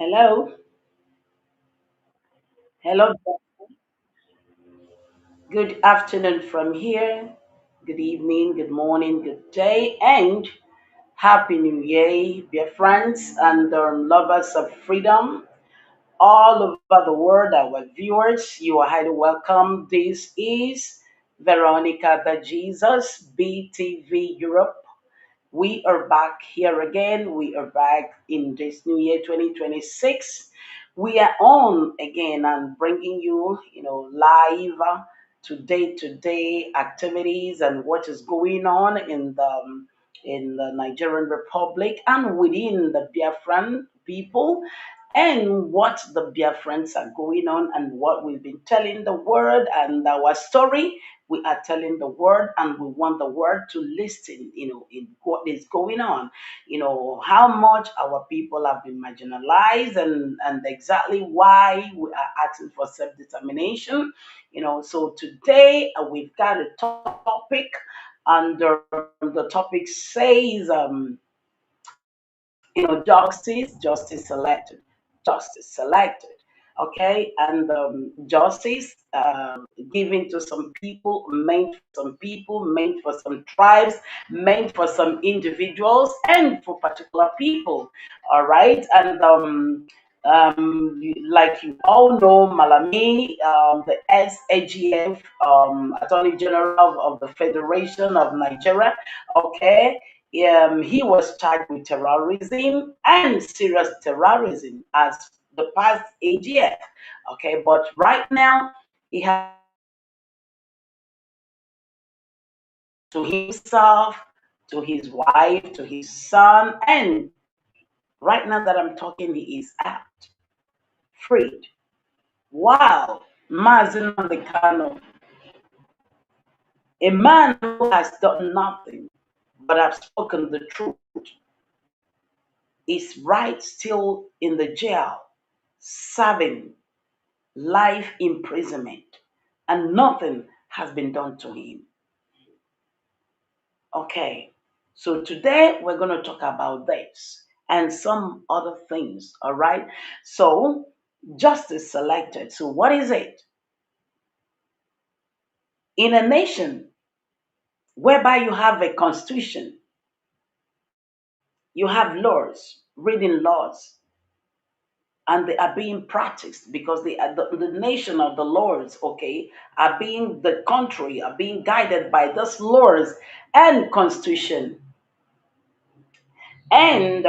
Hello, hello. Good afternoon from here. Good evening, good morning, good day, and happy New Year, dear friends and lovers of freedom all over the world. Our viewers, you are highly welcome. This is Veronica the Jesus, BTV Europe. We are back here again. We are back in this new year 2026. We are on again and bringing you, live today activities and what is going on in the Nigerian Republic and within the Biafran people and what the Biafrans are going on and what we've been telling the world and our story. We are telling the world and we want the world to listen, in what is going on, how much our people have been marginalized and exactly why we are asking for self-determination. So today we've got a topic and the topic says justice selected, okay, and justice given to some people, meant for some tribes, meant for some individuals, and for particular people. All right, and like you all know, Malami, the SAGF Attorney General of the Federation of Nigeria, okay, he was charged with terrorism and serious terrorism as the past AGF. Okay, but right now he has to himself, to his wife, to his son, and right now that I'm talking, he is out, freed. Wow, Mazi Kanu, a man who has done nothing but have spoken the truth, is right still in the jail, serving life imprisonment, and nothing has been done to him. Okay, so today we're going to talk about this and some other things. All right, so justice selected. So, what is it? In a nation whereby you have a constitution, you have laws, reading laws, and they are being practiced because the nation of the lords, okay, are being the country are being guided by those laws and constitution, and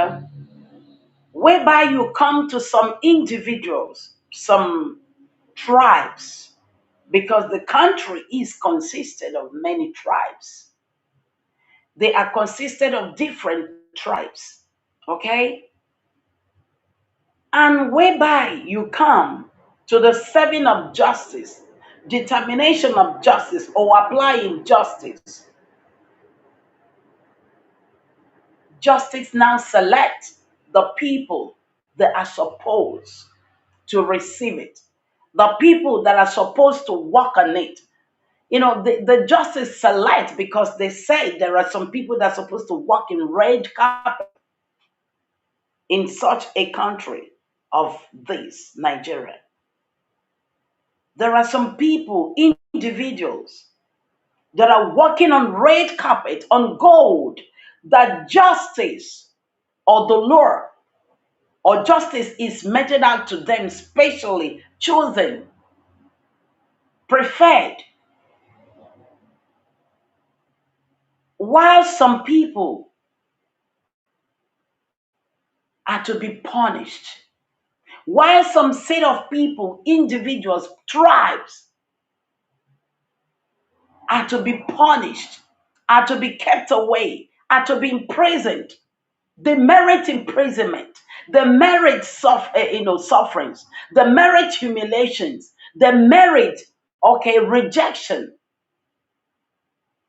whereby you come to some individuals, some tribes, because the country is consisted of many tribes. They are consisted of different tribes, okay, and whereby you come to the serving of justice, determination of justice, or applying justice. Justice now selects the people that are supposed to receive it, the people that are supposed to work on it. The justice select because they say there are some people that are supposed to work in red carpet in such a country of this Nigeria. There are some people, individuals, that are walking on red carpet, on gold, that justice or the law or justice is meted out to them, specially chosen, preferred, while some people are to be punished, while some set of people, individuals, tribes are to be punished, are to be kept away, are to be imprisoned. They merit imprisonment. They merit sufferings. They merit humiliations. They merit, okay, rejection.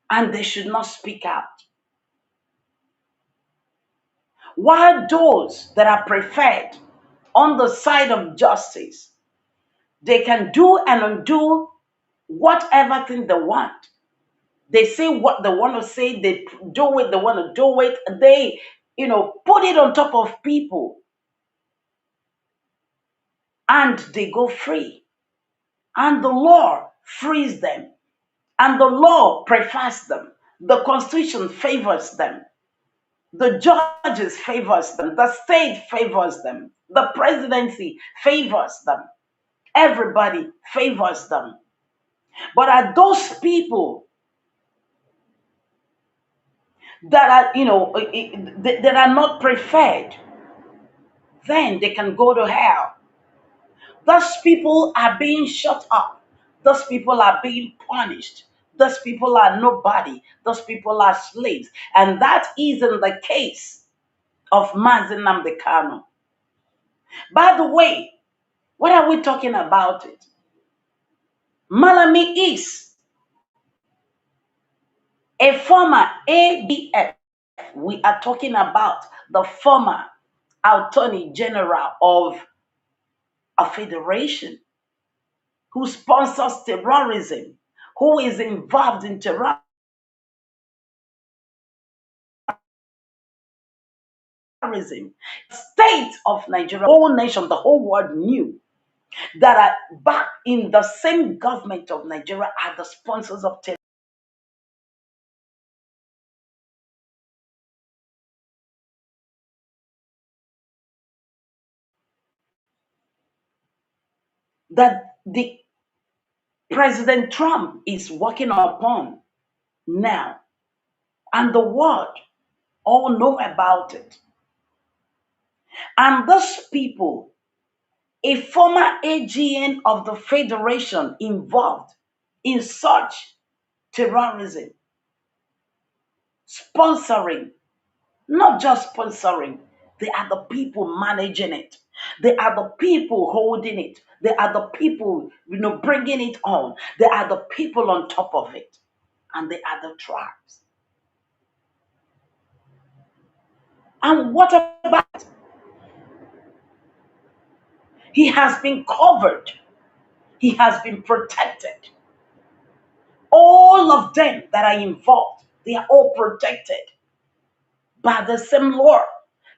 And they should not speak out. While those that are preferred on the side of justice, they can do and undo whatever thing they want. They say what they want to say, they do it, they want to do it, they, put it on top of people. and they go free. And the law frees them. And the law prefers them. The constitution favors them. The judges favors them. The state favors them. The presidency favors them. Everybody favors them. But are those people that are, that are not preferred, then they can go to hell. Those people are being shut up. Those people are being punished. Those people are nobody. Those people are slaves. And that isn't the case of Mazi Nnamdi Kanu. By the way, what are we talking about it? Malami is a former ADF. We are talking about the former Attorney General of a federation who sponsors terrorism, who is involved in terrorism. State of Nigeria, the whole nation, the whole world knew that are back in the same government of Nigeria are the sponsors of terrorism. That the President Trump is working upon now, and the world all know about it. And those people, a former AGN of the Federation involved in such terrorism, sponsoring, not just sponsoring, they are the people managing it. They are the people holding it. They are the people, bringing it on. They are the people on top of it. And they are the tribes. And what about? He has been covered. He has been protected. All of them that are involved, they are all protected by the same law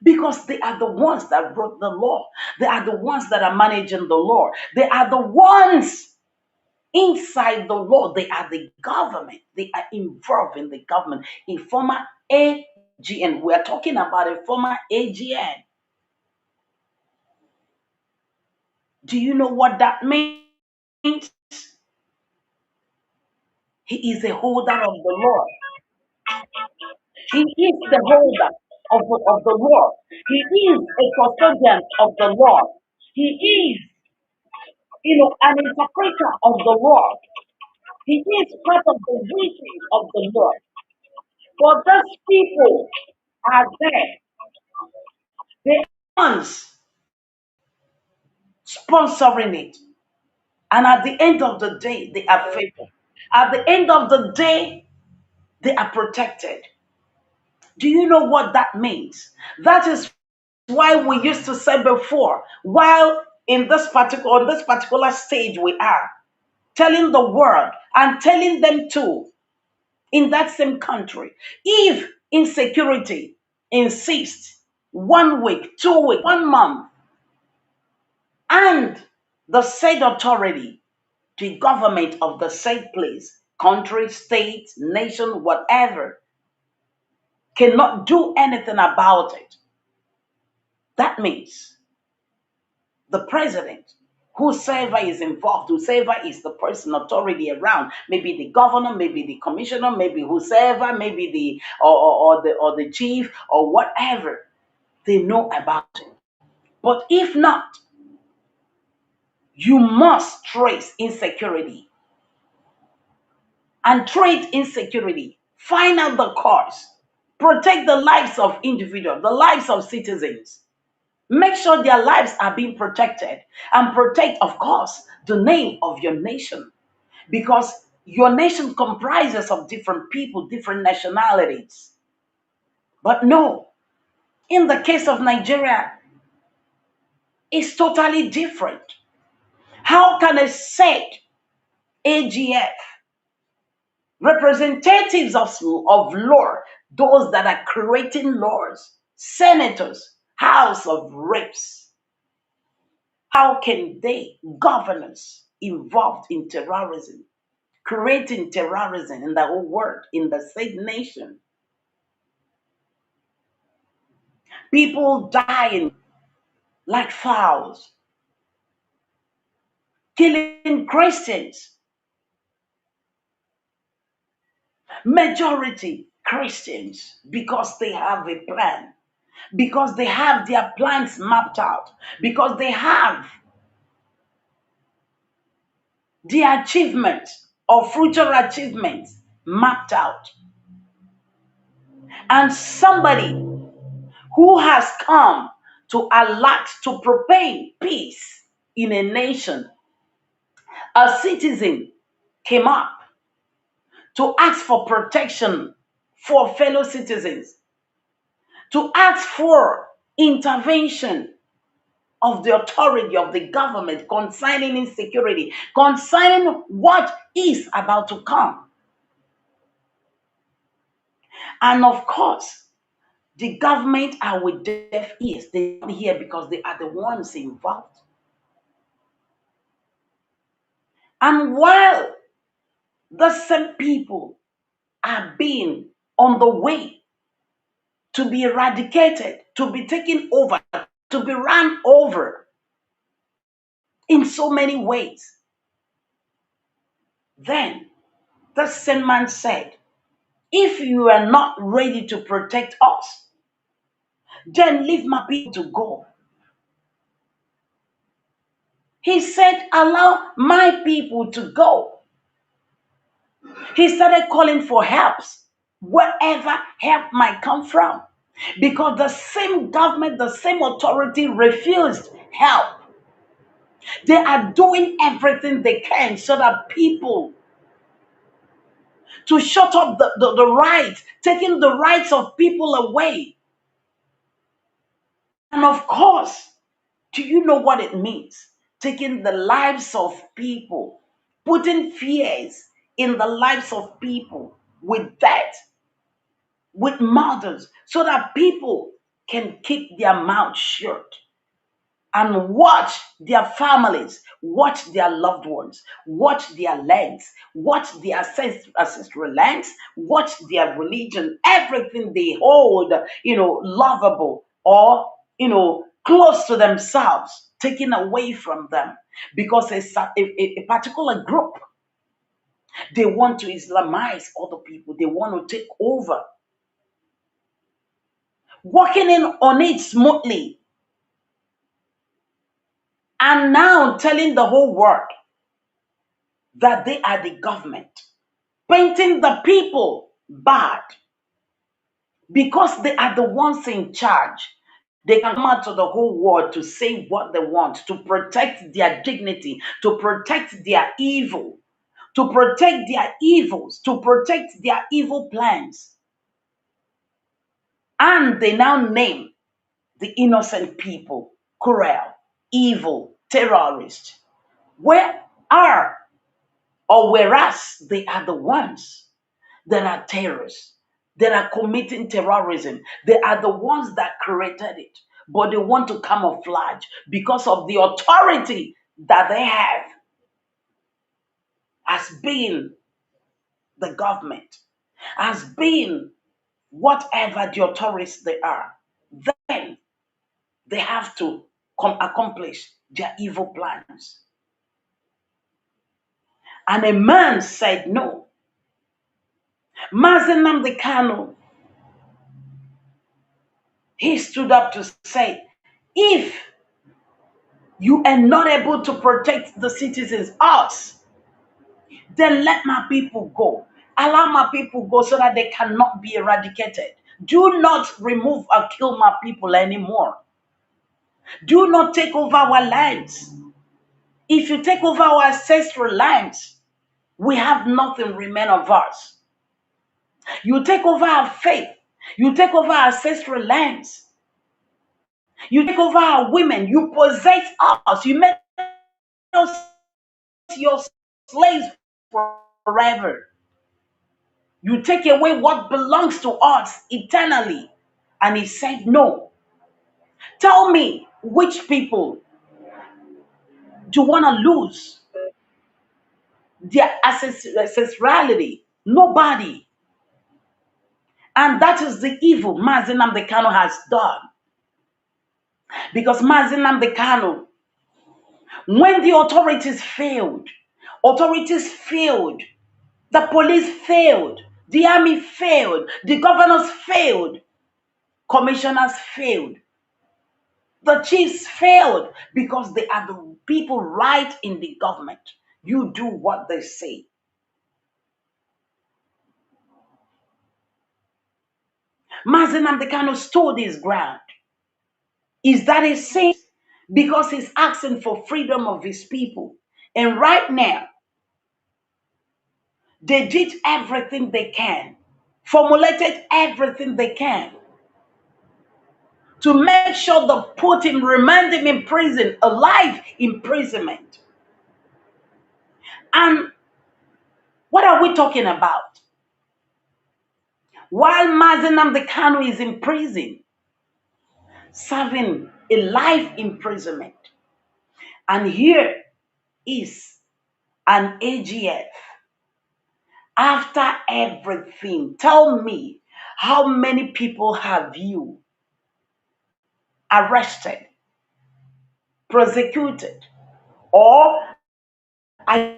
because they are the ones that wrote the law. They are the ones that are managing the law. They are the ones inside the law. They are the government. They are involved in the government. A former AGN. We are talking about a former AGN. Do you know what that means? He is a holder of the law. He is the holder of the law. He is a custodian of the law. He is, an interpreter of the law. He is part of the witness of the law. But those people are there. They are ones sponsoring it. And at the end of the day, they are favored. At the end of the day, they are protected. Do you know what that means? That is why we used to say before, while in this particular stage we are telling the world and telling them too in that same country, if insecurity insists 1 week, 2 weeks, 1 month, and the said authority, the government of the said place, country, state, nation, whatever, cannot do anything about it, that means the president, whosoever is involved, whosoever is the person authority around, maybe the governor, maybe the commissioner, maybe whosoever, maybe the or the chief or whatever, they know about it. But if not, you must trace insecurity and treat insecurity. Find out the cause. Protect the lives of individuals, the lives of citizens. Make sure their lives are being protected and protect, of course, the name of your nation because your nation comprises of different people, different nationalities. But no, in the case of Nigeria, it's totally different. How can a said AGF, representatives of law, those that are creating laws, senators, House of Reps, How can they, governors involved in terrorism, creating terrorism in the whole world, in the same nation, people dying like fowls, killing Christians, majority Christians, because they have a plan, because they have their plans mapped out, because they have their achievements or future achievements mapped out. And somebody who has come to alert, to proclaim peace in a nation, a citizen came up to ask for protection for fellow citizens, to ask for intervention of the authority of the government concerning insecurity, concerning what is about to come. And of course, the government are with deaf ears. They don't hear because they are the ones involved. And while the same people are being on the way to be eradicated, to be taken over, to be run over in so many ways, then the same man said, if you are not ready to protect us, then leave my people to go. He said, allow my people to go. He started calling for helps, wherever help might come from. Because the same government, the same authority refused help. They are doing everything they can so that people to shut up the rights, taking the rights of people away. And of course, do you know what it means? Taking the lives of people, putting fears in the lives of people with death, with murders, so that people can keep their mouth shut and watch their families, watch their loved ones, watch their lands, watch their ancestral lands, watch their religion, everything they hold, lovable or, close to themselves, taken away from them because a particular group, they want to Islamize other people, they want to take over, working in on it smoothly, and now telling the whole world that they are the government, painting the people bad because they are the ones in charge. They can come out to the whole world to say what they want, to protect their dignity, to protect their evil, to protect their evils, to protect their evil plans. And they now name the innocent people cruel, evil, terrorists. Where are or whereas they are the ones that are terrorists, that are committing terrorism. They are the ones that created it, but they want to camouflage because of the authority that they have as being the government, as being whatever the authorities they are. Then they have to accomplish their evil plans. And a man said no. Mazi Nnamdi Kanu, he stood up to say, if you are not able to protect the citizens, us, then let my people go. Allow my people go so that they cannot be eradicated. Do not remove or kill my people anymore. Do not take over our lands. If you take over our ancestral lands, we have nothing remain of us. You take over our faith. You take over our ancestral lands. You take over our women. You possess us. You make us your slaves forever. You take away what belongs to us eternally. And he said, no. Tell me which people Do you want to lose their ancestrality? Nobody. And that is the evil Mazi Nnamdi Kanu has done. Because Mazi Nnamdi Kanu, when the authorities failed, the police failed, the army failed, the governors failed, commissioners failed, the chiefs failed because they are the people right in the government. You do what they say. Mazi Nnamdi Kanu stood his ground. Is that a sin? Because he's asking for freedom of his people. And right now, they did everything they can, formulated everything they can to make sure they put him, remand him in prison, a life imprisonment. And what are we talking about? While Mazi Nnamdi Kanu is in prison, serving a life imprisonment, and here is an AGF. After everything, tell me, how many people have you arrested, prosecuted, or are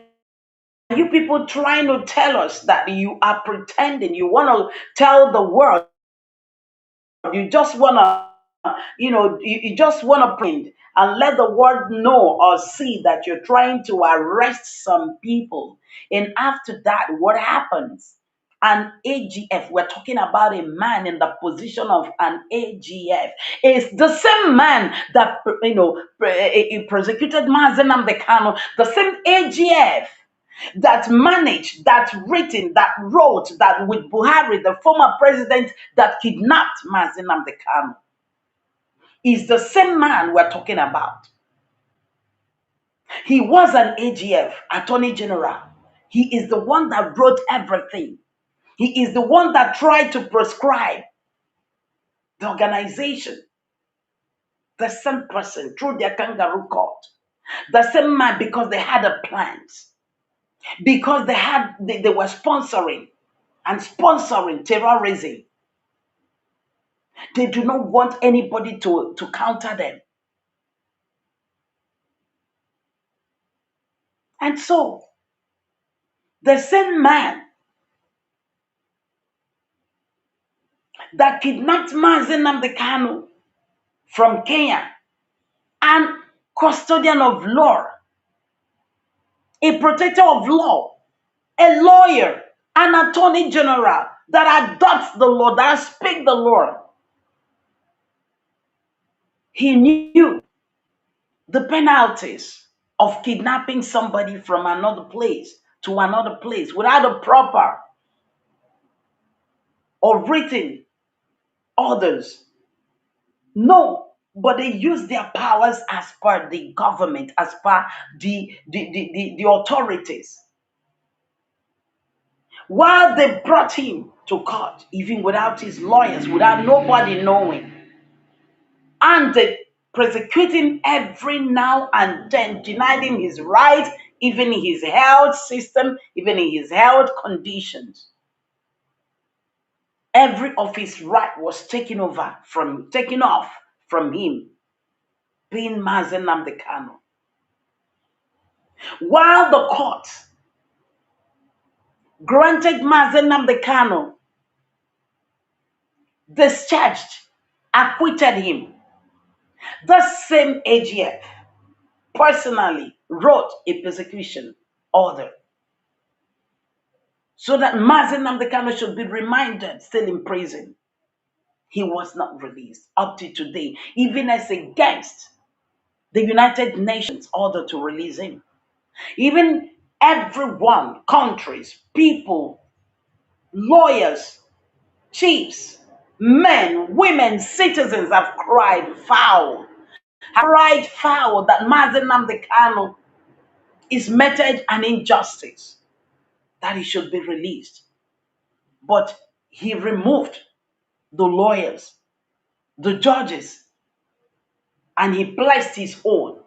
you people trying to tell us that you are pretending? You want to tell the world, you just want to, you just want to print and let the world know or see that you're trying to arrest some people. And after that, what happens? An AGF, we're talking about a man in the position of an AGF. It's the same man that, prosecuted Mazi Nnamdi Kanu, the same AGF that managed, that written, that wrote, that with Buhari, the former president that kidnapped Mazi Nnamdi Kanu, is the same man we're talking about. He was an AGF, Attorney General. He is the one that wrote everything. He is the one that tried to prescribe the organization. The same person through their kangaroo court. The same man, because they had a plans. Because they were sponsoring terrorism. They do not want anybody to counter them. And so, the same man that kidnapped Mazi Nnamdi Kanu from Kenya, and custodian of law, a protector of law, a lawyer, an attorney general that adopts the law, that speaks the law. He knew the penalties of kidnapping somebody from another place to another place without a proper or written orders. No, but they use their powers as per the government, as per the authorities. While they brought him to court, even without his lawyers, without nobody knowing, and they persecuting every now and then, denying him his rights, even in his health system, even in his health conditions. Every of his right was taken off from him, being Mazi Nnamdi Kanu. While the court granted Mazi Nnamdi Kanu, discharged, acquitted him, the same AGF personally wrote a persecution order so that Mazi Nnamdi Kanu should be reminded, still in prison. He was not released up to today, even as against the United Nations order to release him. Even everyone, countries, people, lawyers, chiefs, men, women, citizens have cried foul. Have cried foul that Mazi Nnamdi Kanu is meted an injustice, that he should be released. But he removed the lawyers, the judges, and he placed his own.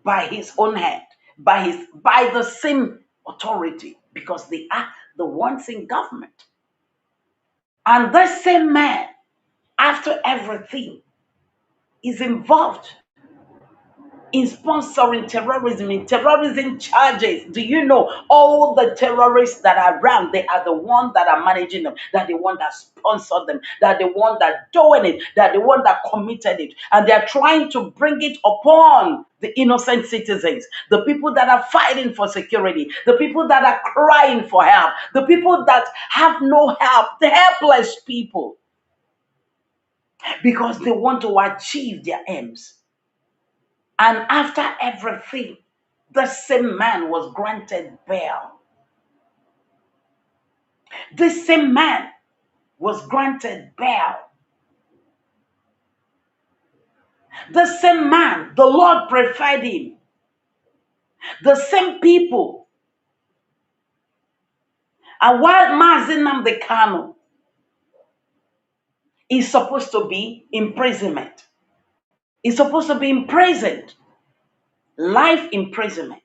by his own hand, by the same authority, because they are the ones in government. And this same man, after everything, is involved in sponsoring terrorism, in terrorism charges. Do you know all the terrorists that are around? They are the ones that are managing them, that the one that sponsored them, that the one that doing it, that the one that committed it, and they are trying to bring it upon the innocent citizens, the people that are fighting for security, the people that are crying for help, the people that have no help, the helpless people, because they want to achieve their aims. And after everything, the same man was granted bail. This same man was granted bail. The same man, the Lord preferred him. The same people. And while Mazi Nnamdi Kanu is supposed to be imprisonment, is supposed to be imprisoned, life imprisonment.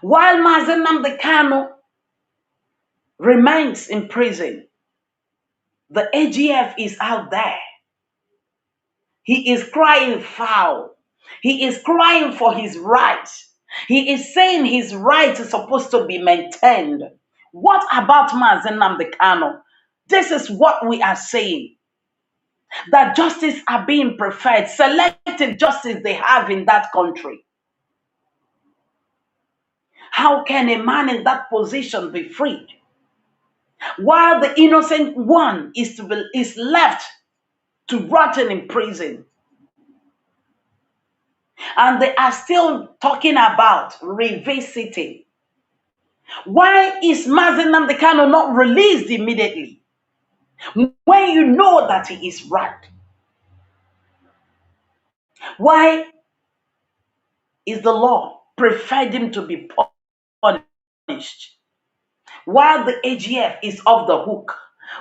While Mazi Nnamdi Kanu remains in prison, the AGF is out there. He is crying foul. He is crying for his rights. He is saying his rights is supposed to be maintained. What about Mazi Nnamdi Kanu? This is what we are saying. That justice are being preferred. Selective justice they have in that country. How can a man in that position be freed? While the innocent one is left to rotten in prison. And they are still talking about revisiting. Why is Mazi Nnamdi Kanu not released immediately when you know that he is right? Why is the law preferred him to be punished while the AGF is off the hook?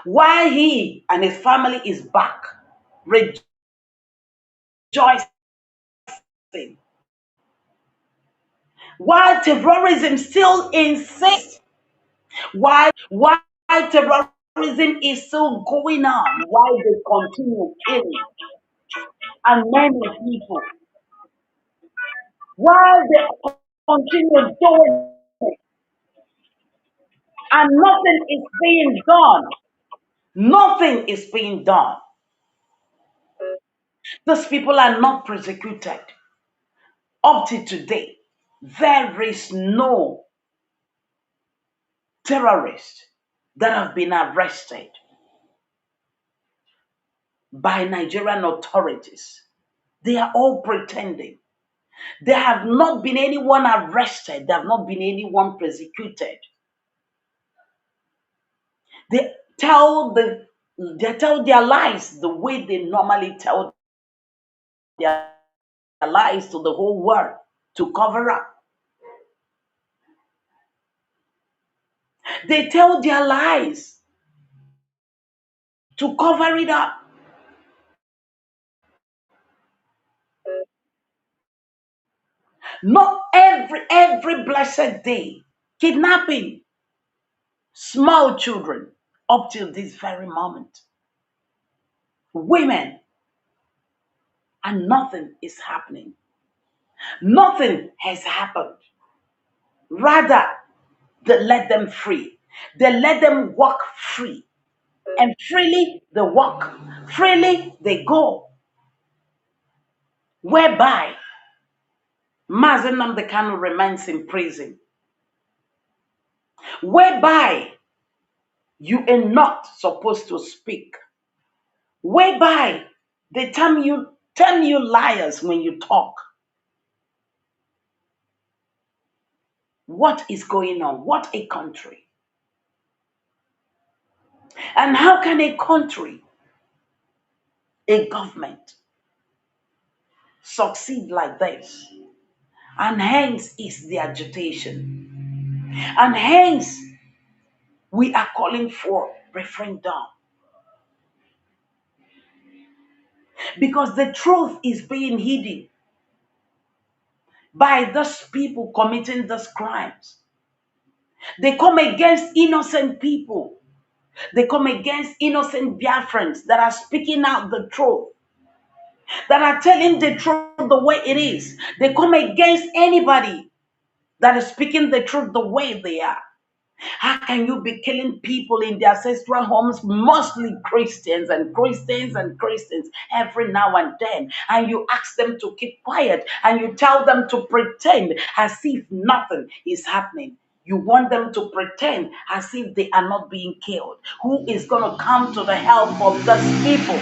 Why he and his family is back rejoicing? Why terrorism still insists? Why terrorism is still going on? Why they continue killing and many people? Why they continue doing it and nothing is being done? Nothing is being done. These people are not persecuted. Up to today, there is no terrorist that have been arrested by Nigerian authorities. They are all pretending. There have not been anyone arrested. There have not been anyone persecuted. They they tell their lies the way they normally tell their lies to the whole world to cover up. They tell their lies to cover it up. Not every blessed day. Kidnapping small children up till this very moment. Women, and nothing is happening. Nothing has happened. Rather, they let them free. They let them walk free. And freely they walk. Freely they go. Whereby Mazi Nnamdi Kanu remains in prison. Whereby you are not supposed to speak. Whereby they term you liars when you talk. What is going on? What a country. And how can a country, a government, succeed like this? And hence is the agitation. And hence we are calling for referendum. Because the truth is being hidden. by those people committing these crimes. They come against innocent people. They come against innocent Biafrans that are speaking out the truth, that are telling the truth the way it is. They come against anybody that is speaking the truth the way they are. How can you be killing people in their ancestral homes, mostly Christians and Christians and Christians, every now and then, and you ask them to keep quiet and you tell them to pretend as if nothing is happening? You want them to pretend as if they are not being killed. Who is going to come to the help of those people?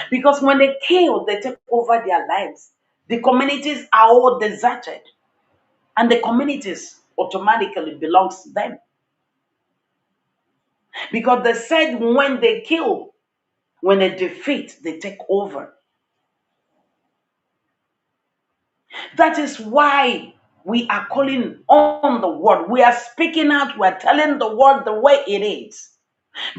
Because when they kill, they take over their lives. The communities are all deserted, and the communities automatically belongs to them. Because they said when they kill, when they defeat, they take over. That is why we are calling on the word. We are speaking out. We are telling the word the way it is.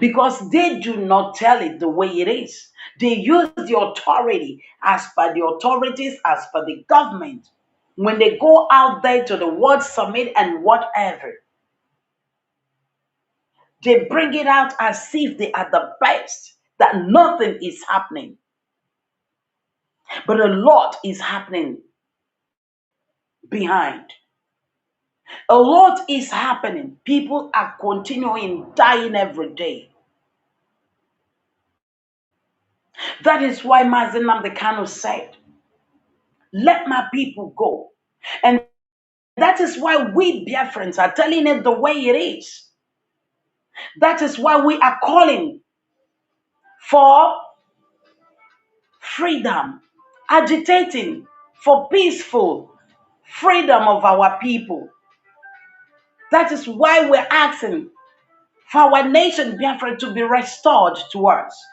Because they do not tell it the way it is. They use the authority as per the authorities, as per the government. When they go out there to the World Summit and whatever, they bring it out as if they are the best, that nothing is happening. But a lot is happening behind. A lot is happening. People are continuing dying every day. That is why Mazi Nnamdi Kanu said, let my people go. And that is why we Biafrans are telling it the way it is. That is why we are calling for freedom, agitating for peaceful freedom of our people. That is why we're asking for our nation, Biafra, to be restored to us.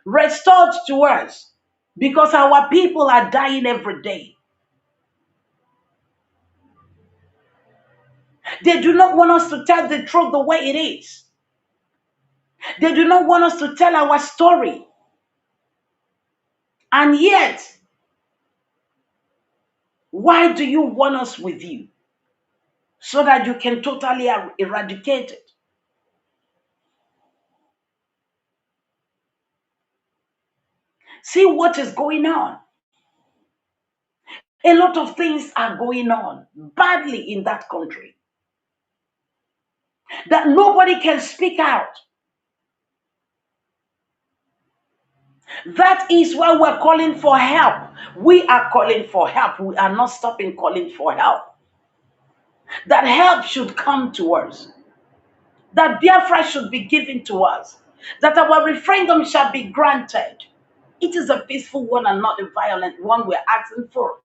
Restored to us. Because our people are dying every day. They do not want us to tell the truth the way it is. They do not want us to tell our story. And yet, why do you want us with you? So that you can totally eradicate it. See what is going on. A lot of things are going on badly in that country that nobody can speak out. That is why we're calling for help. We are calling for help. We are not stopping calling for help. That help should come to us. That Biafra should be given to us. That our referendum shall be granted. It is a peaceful one and not a violent one we're asking for.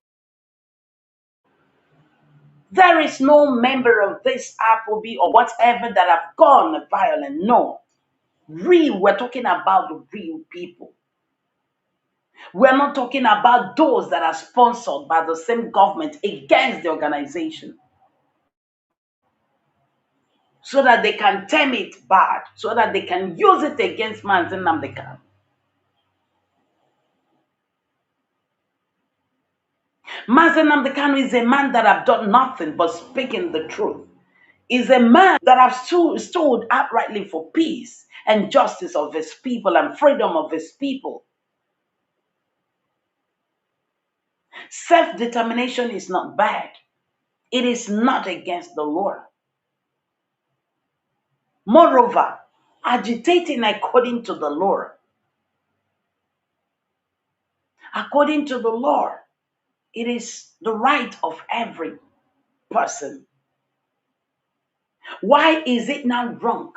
There is no member of this Appleby or whatever that have gone violent. No. We're talking about the real people. We're not talking about those that are sponsored by the same government against the organization. So that they can term it bad. So that they can use it against Mazi Nnamdi Kanu. Mazi Nnamdi Kanu is a man that have done nothing but speaking the truth. Is a man that have stood uprightly for peace and justice of his people and freedom of his people. Self-determination is not bad. It is not against the law. Moreover, agitating according to the law. According to the law, it is the right of every person. Why is it now wrong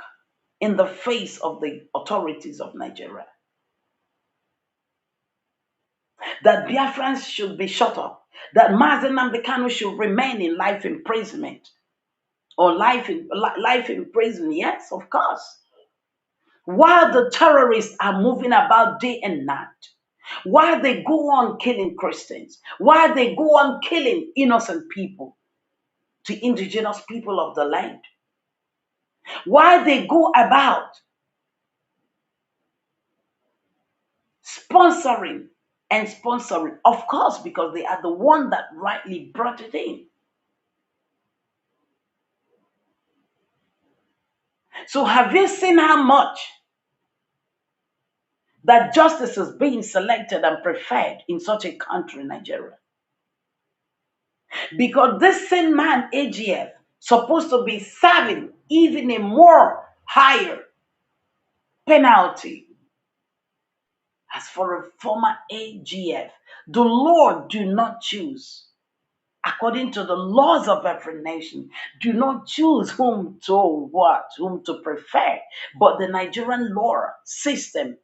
in the face of the authorities of Nigeria that Biafrans should be shut up, that Mazi Nnamdi Kanu should remain in life imprisonment or life in prison? Yes, of course. While the terrorists are moving about day and night, while they go on killing Christians, while they go on killing innocent people, the indigenous people of the land, while they go about sponsoring and sponsor it? Of course, because they are the one that rightly brought it in. So have you seen how much that justice is being selected and preferred in such a country, Nigeria? Because this same man, AGF, supposed to be serving even a more higher penalty. As for a former AGF, the Lord do not choose, according to the laws of every nation, do not choose whom to prefer. But the Nigerian law system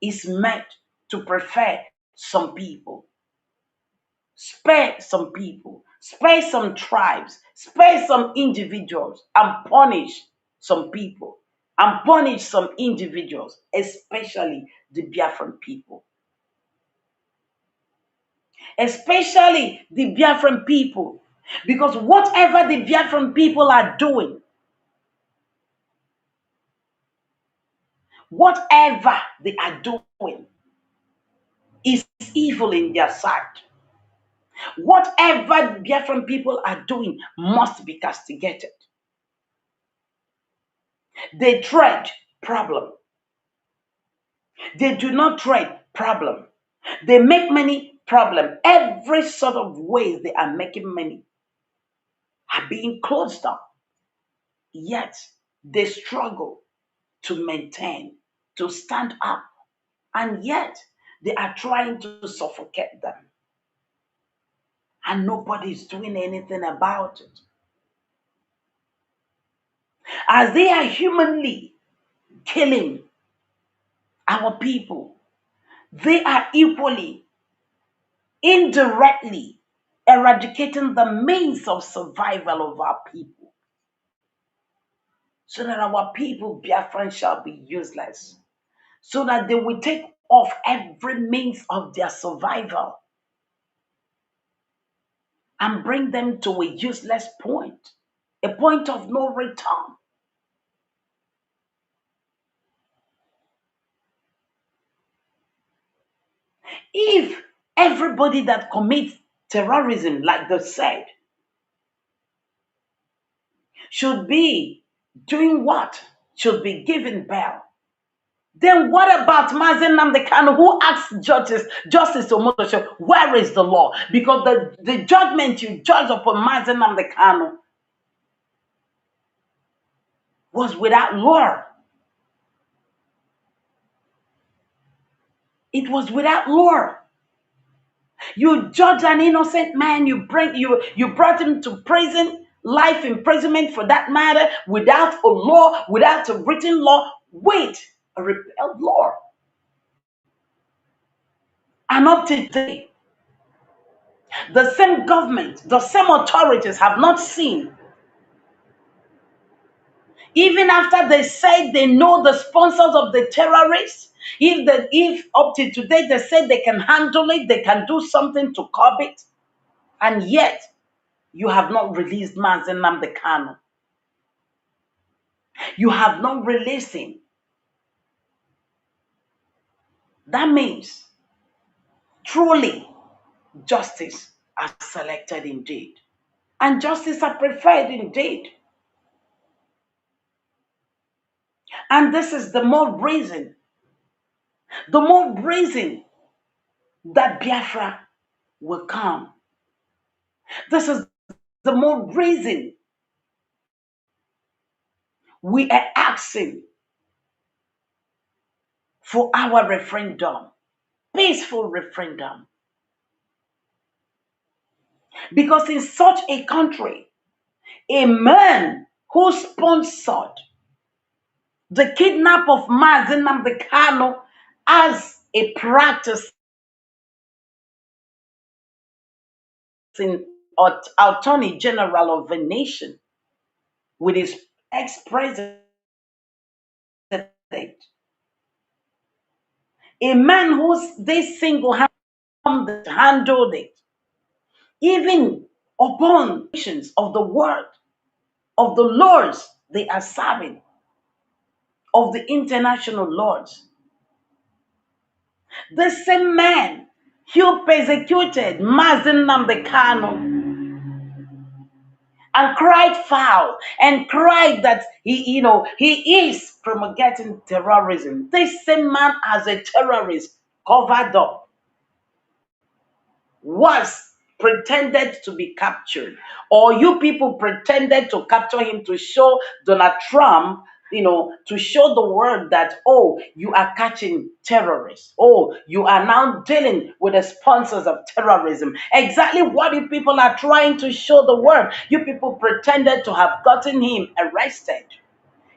is meant to prefer some people, spare some people, spare some tribes, spare some individuals, and punish some people, and punish some individuals, especially the Biafran people. Especially the Biafran people. Because whatever the Biafran people are doing, whatever they are doing is evil in their sight. Whatever the Biafran people are doing must be castigated. They trade problem. They do not trade problem. They make money problem. Every sort of ways they are making money are being closed down. Yet they struggle to maintain, to stand up, and yet they are trying to suffocate them, and nobody is doing anything about it. As they are humanly killing our people, they are equally, indirectly eradicating the means of survival of our people, so that our people, Biafran, shall be useless, so that they will take off every means of their survival and bring them to a useless point, a point of no return. If everybody that commits terrorism, like they said, should be doing what? Should be given bail. Then what about Mazi Nnamdi Kanu, who asked Justice Omotosho, where is the law? Because the judgment you judge upon Mazi Nnamdi Kanu was without law. It was without law. You judge an innocent man, you brought him to prison, life imprisonment for that matter, without a law, without a written law. Wait, a repealed law. And up to today, the same government, the same authorities have not seen. Even after they say they know the sponsors of the terrorists, if up to today they say they can handle it, they can do something to curb it, and yet you have not released Mazi Nnamdi Kanu. You have not released him. That means truly justice are selected indeed. And justice are preferred indeed. And this is the more reason that Biafra will come. This is the more reason we are asking for our referendum, peaceful referendum. Because in such a country, a man who sponsored the kidnap of Mazi Nnamdi Kanu as a practice in attorney general of a nation with his ex-president, a man who they single-handedly handled it, even upon nations of the world, of the laws they are serving, of the international laws. The same man who persecuted Mazi Nnamdi Kanu and cried foul and cried that he is promulgating terrorism. This same man as a terrorist covered up was pretended to be captured, or you people pretended to capture him to show Donald Trump, to show the world that, oh, you are catching terrorists, oh, you are now dealing with the sponsors of terrorism. Exactly what you people are trying to show the world. You people pretended to have gotten him arrested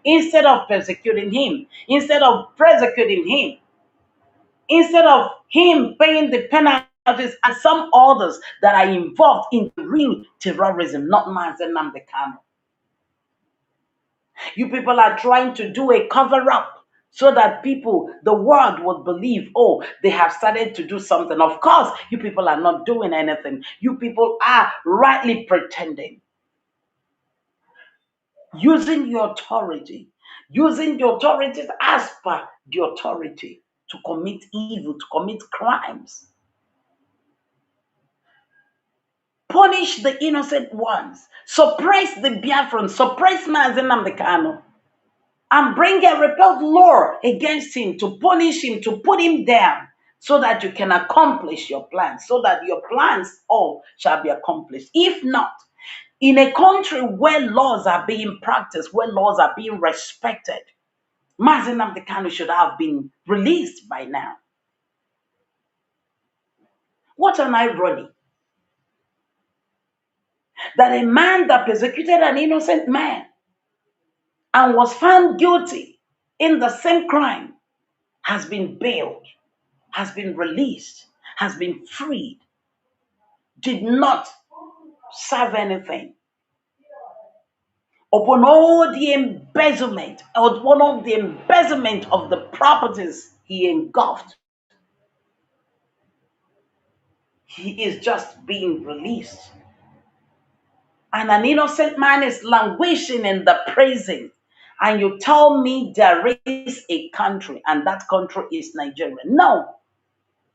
instead of persecuting him, instead of him paying the penalties and some others that are involved in real terrorism, not Mazi Nnamdi Kanu. You people are trying to do a cover up so that the world would believe, oh, they have started to do something. Of course, you people are not doing anything. You people are rightly pretending, using your authority, as per the authority to commit evil, to commit crimes. Punish the innocent ones, suppress the Biafrans, suppress Mazi Nnamdi Kanu, and bring a repealed law against him to punish him, to put him down, so that you can accomplish your plans, so that your plans all shall be accomplished. If not, in a country where laws are being practiced, where laws are being respected, Mazi Nnamdi Kanu should have been released by now. What an irony that a man that persecuted an innocent man and was found guilty in the same crime has been bailed, has been released, has been freed, did not serve anything. Upon all the embezzlement, upon all the embezzlement of the properties he engulfed, he is just being released. And an innocent man is languishing in the prison. And you tell me there is a country, and that country is Nigeria. No,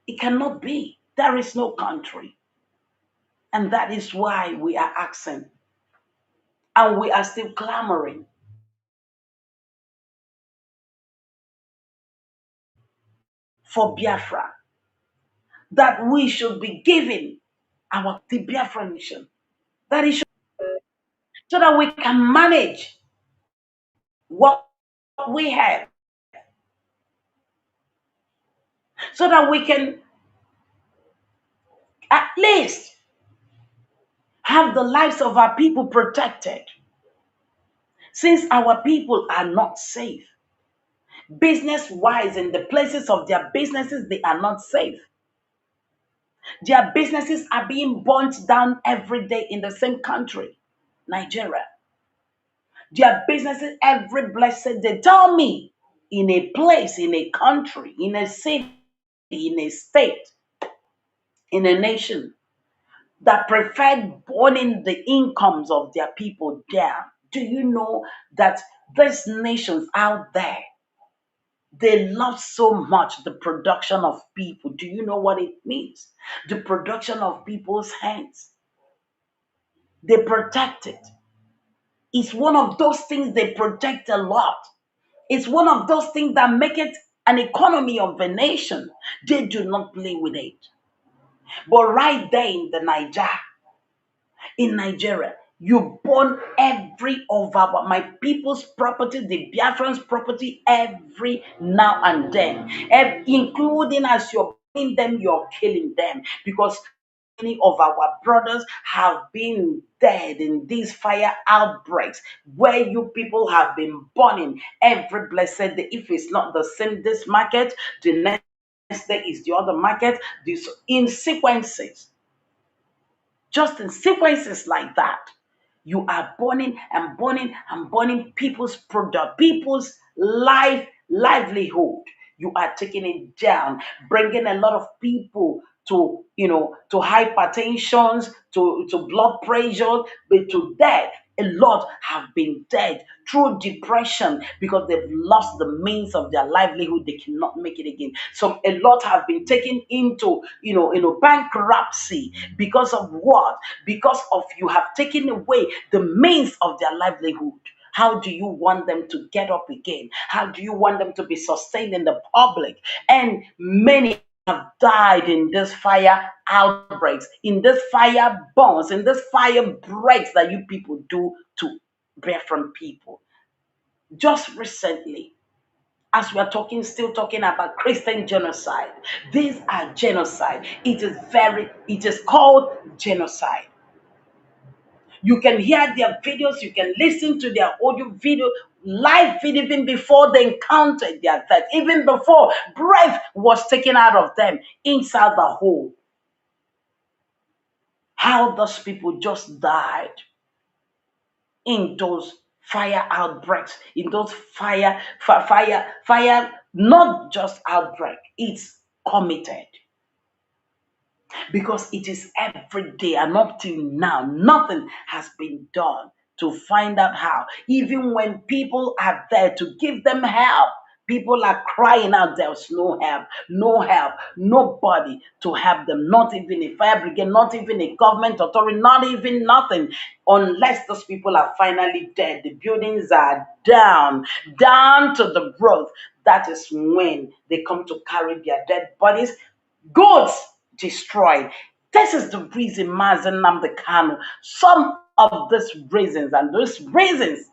it cannot be. There is no country. And that is why we are asking, and we are still clamoring for Biafra, that we should be given the Biafra nation, that is so that we can manage what we have, so that we can at least have the lives of our people protected. Since our people are not safe, business wise, in the places of their businesses, they are not safe. Their businesses are being burnt down every day in the same country, Nigeria. Their businesses every blessed day. Tell me, in a place, in a country, in a city, in a state, in a nation that preferred burning the incomes of their people down. Do you know that these nations out there, they love so much the production of people? Do you know what it means? The production of people's hands. They protect it. It's one of those things they protect a lot. It's one of those things that make it an economy of a nation. They do not play with it. But right there in Nigeria, you burn every of my people's property, the Biafrans' property, every now and then, including as you're burning them, you're killing them, because many of our brothers have been dead in these fire outbreaks where you people have been burning every blessed day. If it's not the same this market, the next day is the other market, this in sequences, just in sequences like that. You are burning and burning and burning people's product, people's livelihood. You are taking it down, bringing a lot of people to hypertensions, to blood pressure, but to death. A lot have been dead through depression because they've lost the means of their livelihood. They cannot make it again. So a lot have been taken into, bankruptcy because of what? Because of you have taken away the means of their livelihood. How do you want them to get up again? How do you want them to be sustained in the public? And many have died in this fire outbreaks, in this fire burns, in this fire breaks that you people do to Biafran people. Just recently, as we are talking, still talking about Christian genocide, these are genocide. It is called genocide. You can hear their videos, you can listen to their audio video, live video, even before they encountered their death, even before breath was taken out of them inside the hole. How those people just died in those fire outbreaks, in those fire, not just outbreak, it's committed. Because it is every day, and up till now, nothing has been done to find out how. Even when people are there to give them help, people are crying out, there's no help, no help, nobody to help them, not even a fire brigade, not even a government authority, not even nothing. Unless those people are finally dead, the buildings are down to the roof. That is when they come to carry their dead bodies. Goods destroyed. This is the reason Mazi Nnamdi Kanu, some of these reasons, and those reasons,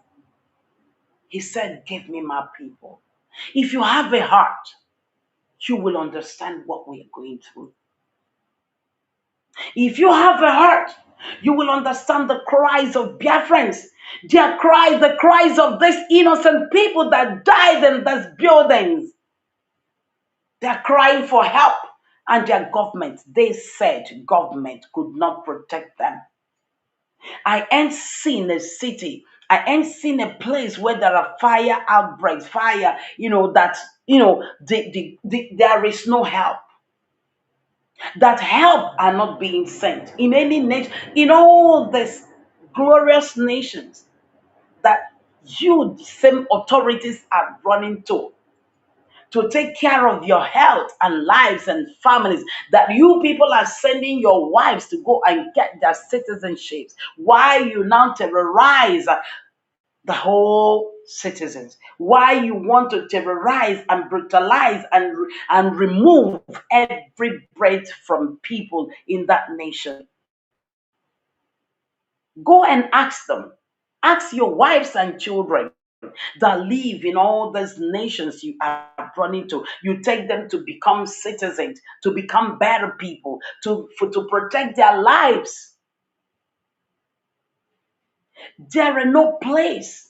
he said, give me my people. If you have a heart, you will understand what we are going through. If you have a heart, you will understand the cries of Biafrans, their cries, the cries of these innocent people that died in these buildings. They're crying for help. And their government, they said government could not protect them. I ain't seen a city, I ain't seen a place where there are fire outbreaks, fire, there is no help. That help are not being sent in any nation, in all these glorious nations that you, the same authorities, are running to take care of your health and lives and families, that you people are sending your wives to go and get their citizenships. Why you now terrorize the whole citizens? Why you want to terrorize and brutalize and remove every breath from people in that nation? Go and ask them. Ask your wives and children that live in all these nations you are running to. You take them to become citizens, to become better people, to protect their lives. There are no place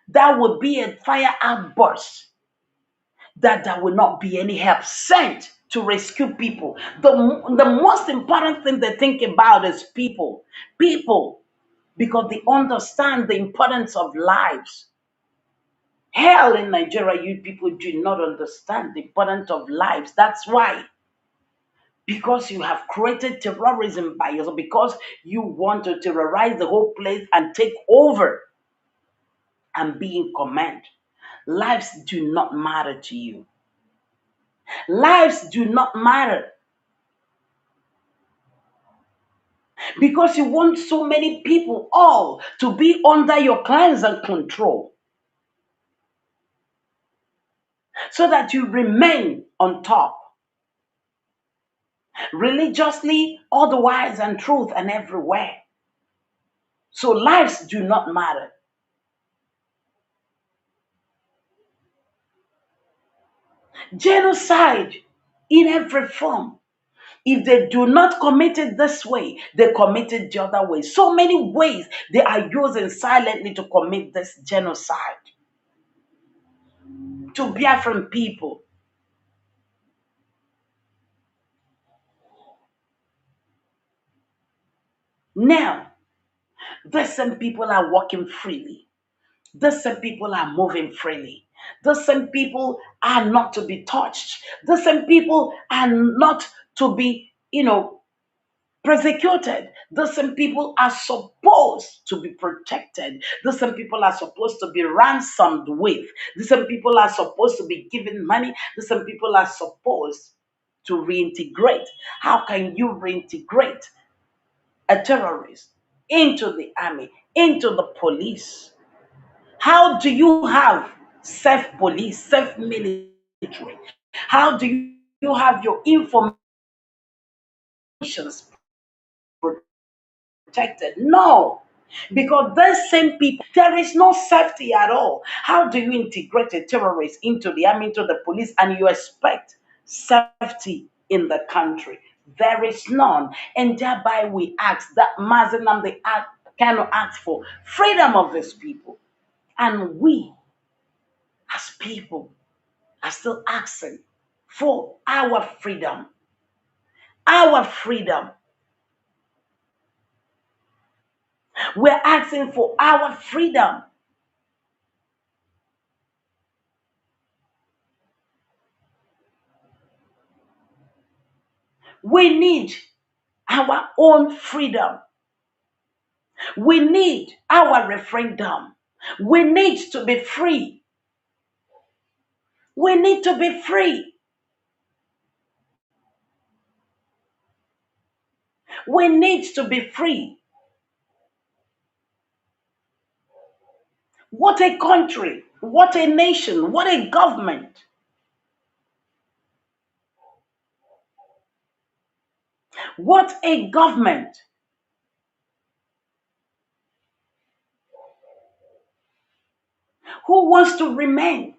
that would be a fire outburst that there will not be any help sent to rescue people. The most important thing they think about is people. People, because they understand the importance of lives. Hell, in Nigeria, you people do not understand the importance of lives. That's why. Because you have created terrorism by yourself, because you want to terrorize the whole place and take over and be in command. Lives do not matter to you. Lives do not matter because you want so many people all to be under your clans and control so that you remain on top religiously, otherwise, and truth and everywhere. So lives do not matter. Genocide in every form. If they do not commit it this way, they commit it the other way. So many ways they are using silently to commit this genocide to Biafran people. Now, the same people are walking freely. The same people are moving freely. The same people are not to be touched. The same people are not to be, persecuted. The same people are supposed to be protected. The same people are supposed to be ransomed with. The same people are supposed to be given money. The same people are supposed to reintegrate. How can you reintegrate a terrorist into the army, into the police? How do you have self police, self military? How do you have your informations protected? No. Because those same people, there is no safety at all. How do you integrate a terrorist into the army, into the police, and you expect safety in the country? There is none. And thereby we ask that Mazi Nnamdi cannot ask for freedom of his people. And we, as people, are still asking for our freedom. Our freedom. We're asking for our freedom. We need our own freedom. We need our referendum. We need to be free. We need to be free. We need to be free. What a country, what a nation, what a government. What a government. Who wants to remain?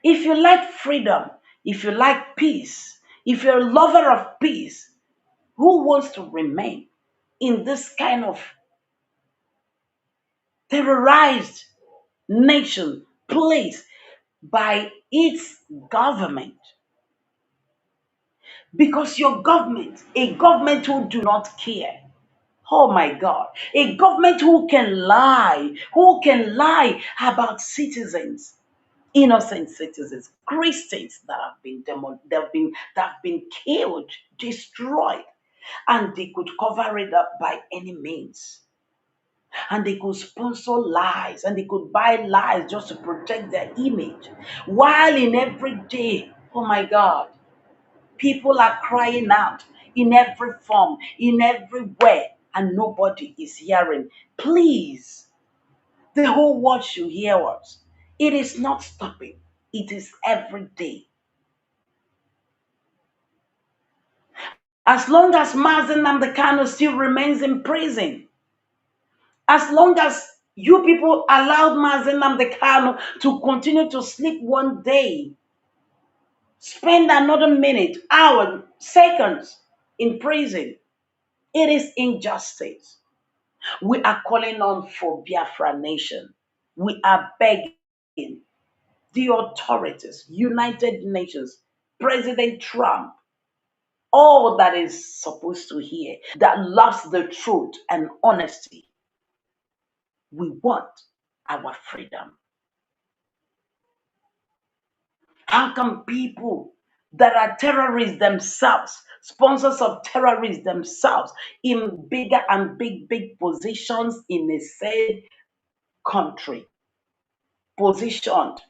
If you like freedom, if you like peace, if you're a lover of peace, who wants to remain in this kind of terrorized nation, place by its government? Because your government, a government who do not care. Oh my God, a government who can lie about citizens, innocent citizens, Christians that have been that have been killed, destroyed, and they could cover it up by any means. And they could sponsor lies and they could buy lies just to protect their image. While in every day, oh my God, people are crying out in every form, in everywhere, and nobody is hearing. Please, the whole world should hear us. It is not stopping, it is every day. As long as Mazi Nnamdi Kanu still remains in prison, as long as you people allowed Mazi Nnamdi Kanu to continue to sleep one day, spend another minute, hour, seconds in prison, it is injustice. We are calling on for Biafra nation. We are begging the authorities, United Nations, President Trump, all that is supposed to hear, that loves the truth and honesty. We want our freedom. How come people that are terrorists themselves, sponsors of terrorists themselves, in bigger and big positions in a said country, positioned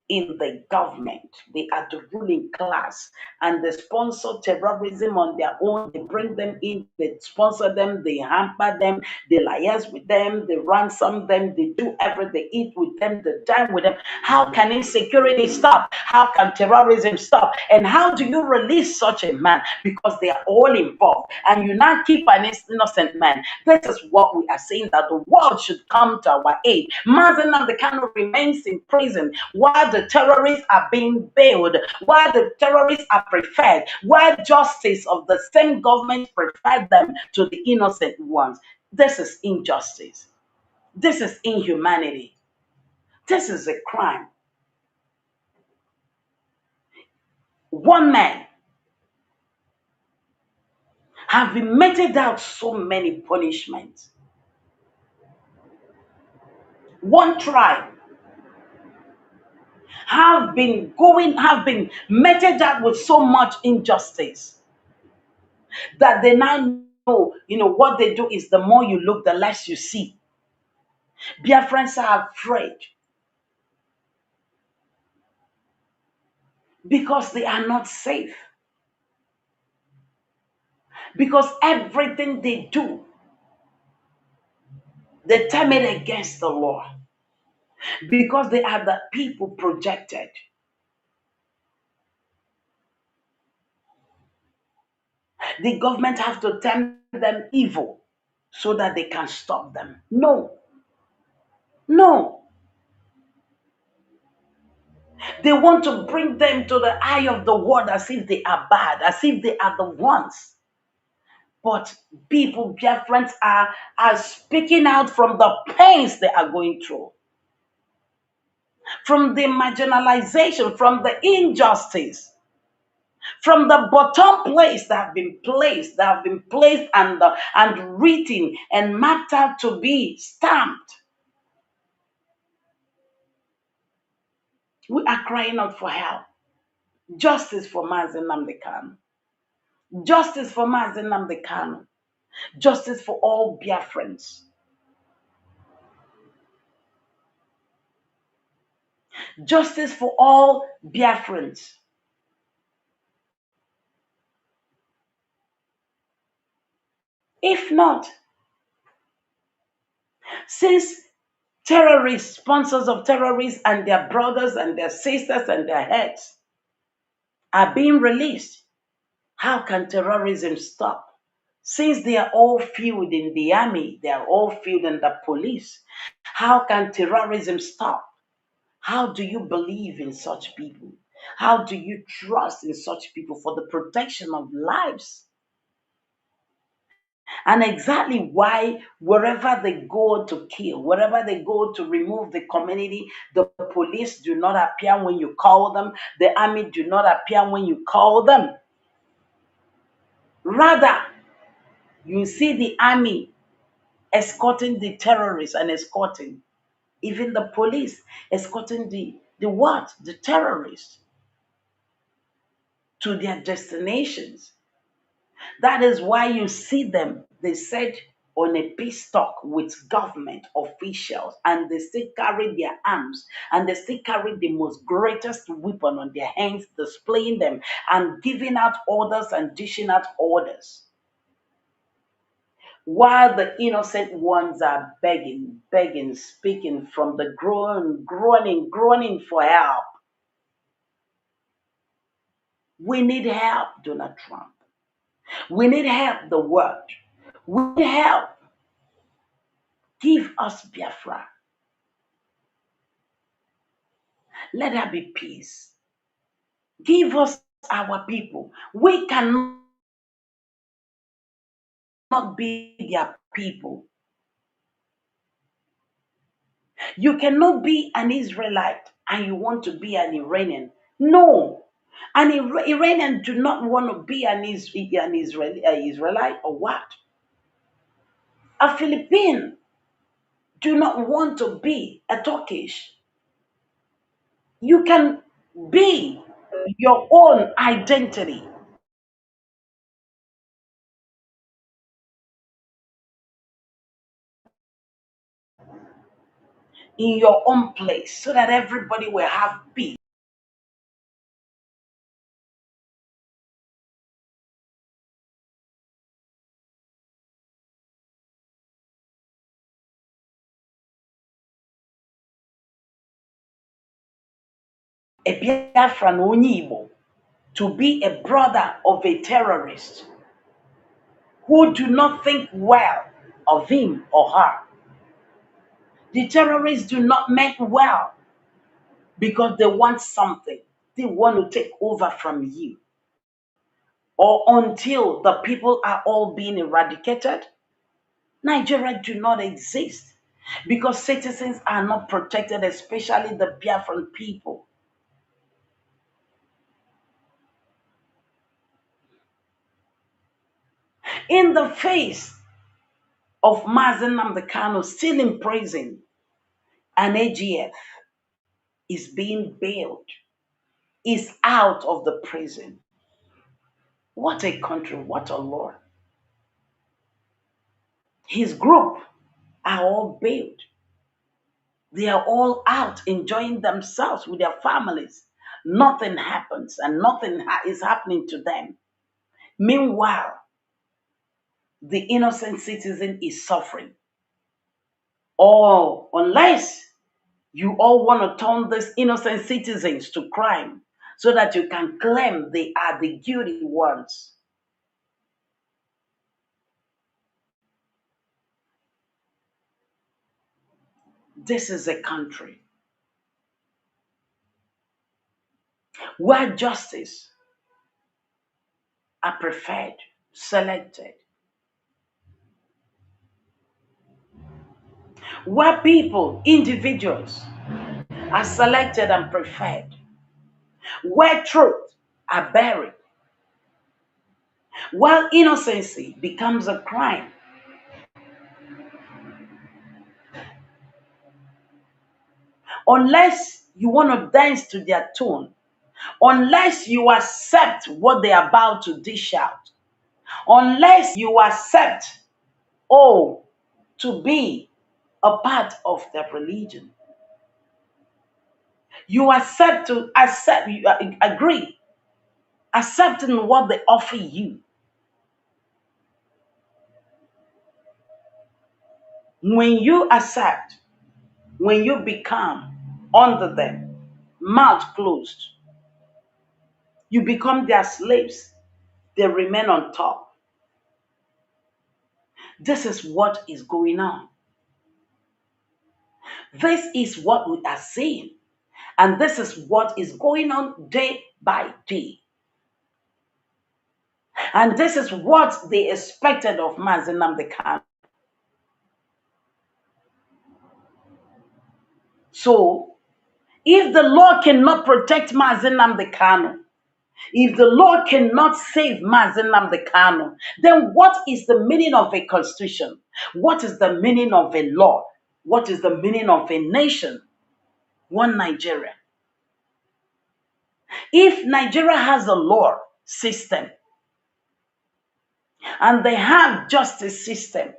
in the government. They are the ruling class and they sponsor terrorism on their own. They bring them in, they sponsor them, they hamper them, they liaise with them, they ransom them, they do everything, they eat with them, they dine with them. How can insecurity stop? How can terrorism stop? And how do you release such a man? Because they are all involved. And you now keep an innocent man. This is what we are saying, that the world should come to our aid. Mazi Nnamdi Kanu remains in prison while the terrorists are being bailed, while the terrorists are preferred, while justice of the same government preferred them to the innocent ones. This is injustice. This is inhumanity. This is a crime. One man have been meted out so many punishments. One tribe have been meted out with so much injustice. that they now know, what they do is the more you look, the less you see. Biafrans are afraid because they are not safe. Because everything they do, they term it against the law. Because they are the people projected. The government have to term them evil so that they can stop them. No, no. They want to bring them to the eye of the world as if they are bad, as if they are the ones. But people, their friends, are speaking out from the pains they are going through, from the marginalization, from the injustice, from the bottom place that have been placed and written and marked out to be stamped. We are crying out for help. Justice for Mazi Nnamdi Kanu. Justice for Mazi Nnamdi Kanu. Justice for all Biafrans. Justice for all Biafrans. If not, since terrorists, sponsors of terrorists, and their brothers and their sisters and their heads are being released, how can terrorism stop? Since they are all filled in the army, they are all filled in the police, how can terrorism stop? How do you believe in such people? How do you trust in such people for the protection of lives? And exactly why, wherever they go to kill, wherever they go to remove the community, the police do not appear when you call them, the army do not appear when you call them. Rather, you see the army escorting the terrorists and escorting even the police, escorting the what? The terrorists to their destinations. That is why you see them, they said, on a peace talk with government officials, and they still carry their arms, and they still carry the most greatest weapon on their hands, displaying them and giving out orders and dishing out orders. While the innocent ones are begging, begging, speaking from the groaning for help. We need help, Donald Trump. We need help, the world. We need help. Give us Biafra. Let there be peace. Give us our people. We cannot be their people. You cannot be an Israelite and you want to be an Iranian. No. An Iranian do not want to be Israelite or what? A Philippine do not want to be a Turkish. You can be your own identity in your own place so that everybody will have peace. A Biafran onye Igbo to be a brother of a terrorist who do not think well of him or her. The terrorists do not mean well because they want something. They want to take over from you. Or until the people are all being eradicated, Nigeria do not exist because citizens are not protected, especially the Biafran people. In the face of Mazi Nnamdi Kanu still in prison, an AGF is being bailed, is out of the prison. What a country, what a law. His group are all bailed. They are all out enjoying themselves with their families. Nothing happens and nothing is happening to them. Meanwhile, the innocent citizen is suffering. Or unless you all want to turn these innocent citizens to crime so that you can claim they are the guilty ones. This is a country where justice are preferred, selected, where people, individuals, are selected and preferred, where truth are buried, while innocency becomes a crime. Unless you want to dance to their tune, unless you accept what they're about to dish out, unless you accept, oh, to be a part of their religion, you accept to accept, you agree, accepting what they offer you. When you accept, when you become under them, mouth closed, you become their slaves, they remain on top. This is what is going on. This is what we are seeing. And this is what is going on day by day. And this is what they expected of Mazi Nnamdi Kanu. So, if the law cannot protect Mazi Nnamdi Kanu, if the law cannot save Mazi Nnamdi Kanu, then what is the meaning of a constitution? What is the meaning of a law? What is the meaning of a nation? One Nigeria. If Nigeria has a law system and they have justice system,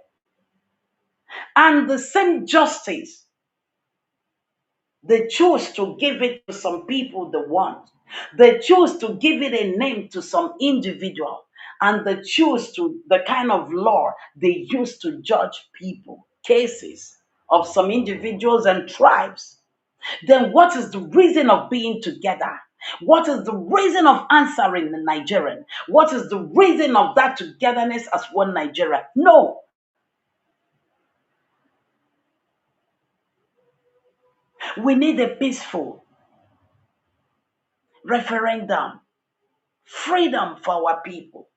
and the same justice, they choose to give it to some people they want. They choose to give it a name to some individual. And they choose to the kind of law they use to judge people, cases of some individuals and tribes. Then what is the reason of being together? What is the reason of answering the Nigerian? What is the reason of that togetherness as one Nigeria? No. We need a peaceful referendum, freedom for our people,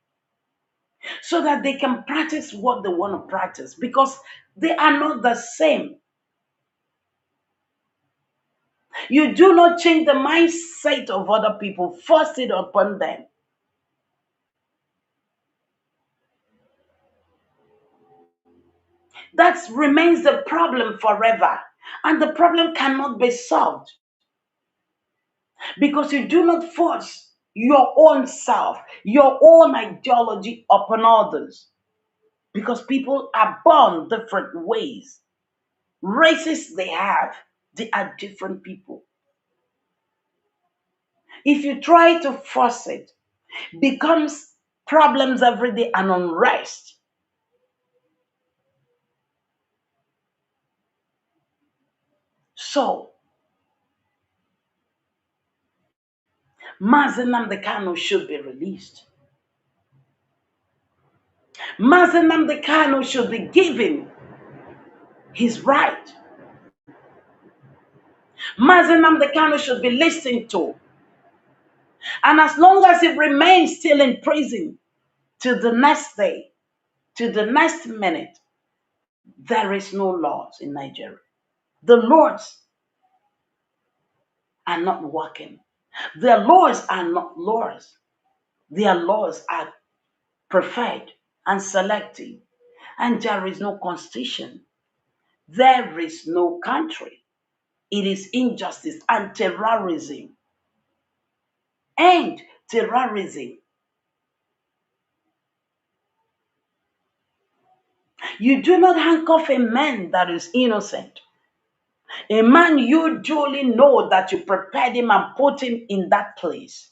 so that they can practice what they want to practice because they are not the same. You do not change the mindset of other people, force it upon them. That remains the problem forever. And the problem cannot be solved because you do not force your own self, your own ideology upon others. Because people are born different ways. Races they have, they are different people. If you try to force it, becomes problems every day and unrest. So, Mazi Nnamdi Kanu should be released. Mazi Nnamdi Kanu should be given his right. Mazi Nnamdi Kanu should be listened to. And as long as he remains still in prison till the next day, to the next minute, there is no laws in Nigeria. The laws are not working. Their laws are not laws. Their laws are preferred and selective. And there is no constitution. There is no country. It is injustice and terrorism. And terrorism You do not handcuff a man that is innocent. A man you duly know that you prepared him and put him in that place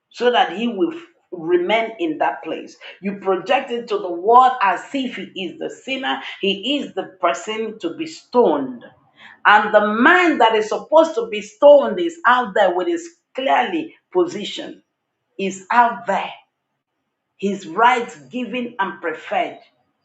so that he will remain in that place. You project it to the world as if he is the sinner, he is the person to be stoned. And the man that is supposed to be stoned is out there with his clearly position, is out there, his rights given and preferred.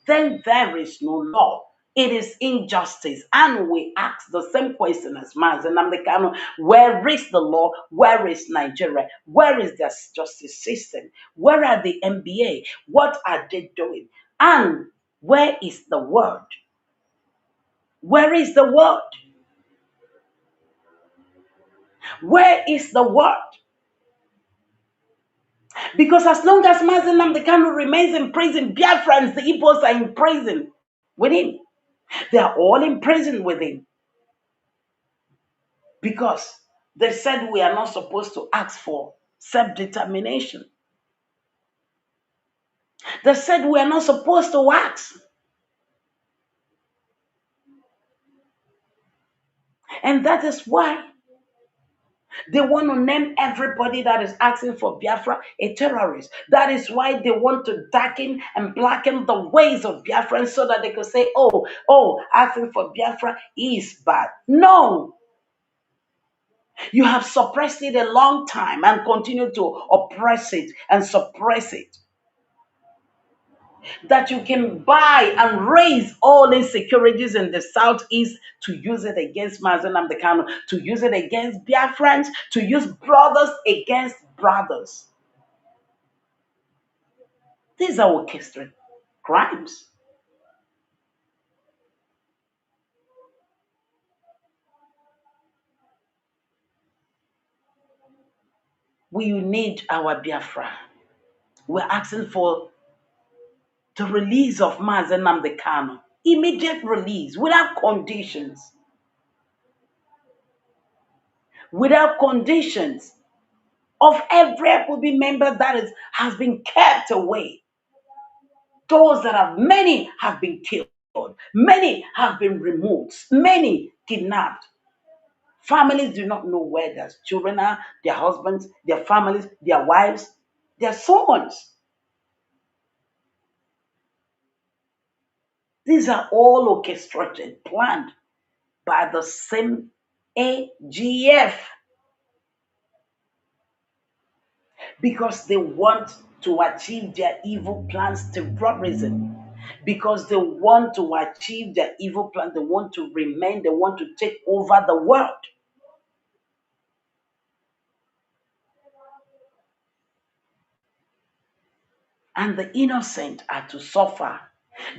Then there is no law. It is injustice. And we ask the same question as Mazi Nnamdi Kanu. Where is the law? Where is Nigeria? Where is the justice system? Where are the NBA? What are they doing? And where is the word? Where is the word? Where is the word? Because as long as Mazi Nnamdi Kanu remains in prison, Biafrans, the Igbos are in prison with him. They are all in prison with him. Because they said we are not supposed to ask for self-determination. They said we are not supposed to ask. And that is why they want to name everybody that is asking for Biafra a terrorist. That is why they want to darken and blacken the ways of Biafra so that they can say, asking for Biafra is bad. No, you have suppressed it a long time and continue to oppress it and suppress it. That you can buy and raise all insecurities in the southeast to use it against Mazi Nnamdi Kanu, to use it against Biafrans, to use brothers against brothers. These are orchestrated crimes. We need our Biafra. We're asking for the release of Mazi Nnamdi Kanu. Immediate release, without conditions. Without conditions of every FOB member that has been kept away. Those that many have been killed, many have been removed, many kidnapped. Families do not know where their children are, their husbands, their families, their wives, their sons. These are all orchestrated, planned by the same AGF because they want to achieve their evil plans, terrorism. Because they want to achieve their evil plan, they want to remain, they want to take over the world. And the innocent are to suffer.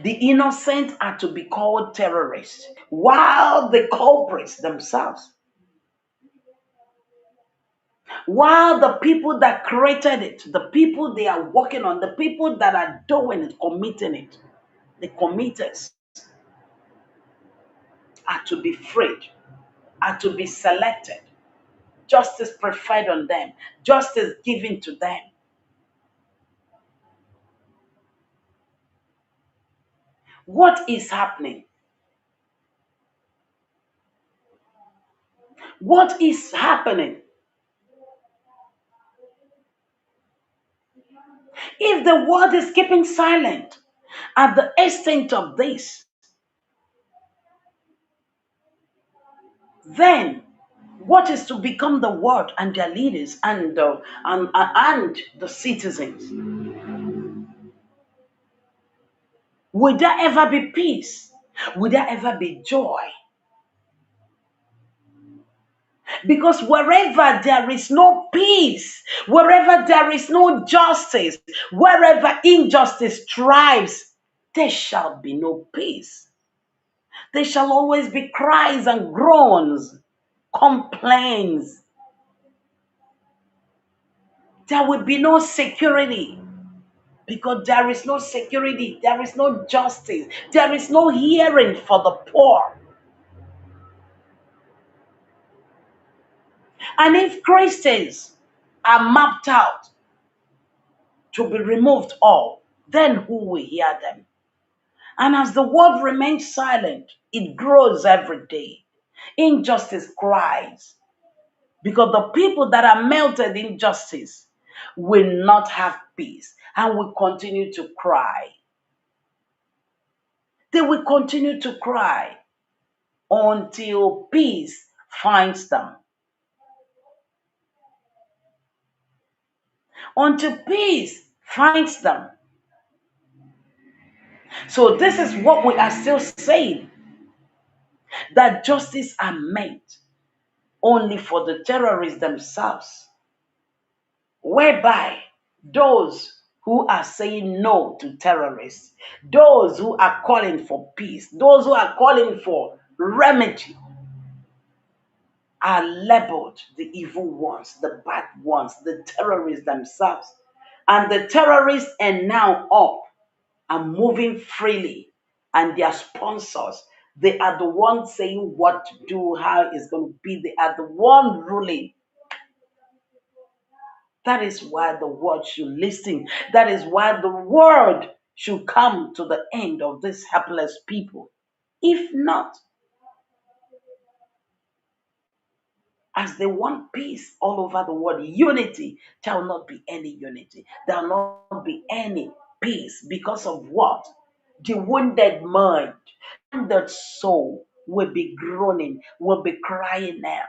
The innocent are to be called terrorists, while the culprits themselves, while the people that created it, the people they are working on, the people that are doing it, committing it, the committers are to be freed, are to be selected, justice preferred on them, justice given to them. What is happening? What is happening? If the world is keeping silent at the extent of this, then what is to become the world and their leaders and the citizens? Will there ever be peace? Will there ever be joy? Because wherever there is no peace, wherever there is no justice, wherever injustice thrives, there shall be no peace. There shall always be cries and groans, complaints. There will be no security because there is no security, there is no justice, there is no hearing for the poor. And if Christians are mapped out to be removed all, then who will hear them? And as the world remains silent, it grows every day. Injustice cries because the people that are melted in justice will not have peace and will continue to cry. They will continue to cry until peace finds them. Until peace finds them. So, this is what we are still saying, that justice are meant only for the terrorists themselves, whereby those who are saying no to terrorists, those who are calling for peace, those who are calling for remedy, are labeled the evil ones, the bad ones, the terrorists themselves. And the terrorists are now up and moving freely, and their sponsors, they are the ones saying what to do, how it's going to be. They are the one ruling. That is why the world should listen. That is why the world should come to the end of these helpless people. If not, as they want peace all over the world, unity, there will not be any unity. There will not be any peace because of what? The wounded mind, wounded soul will be groaning, will be crying out.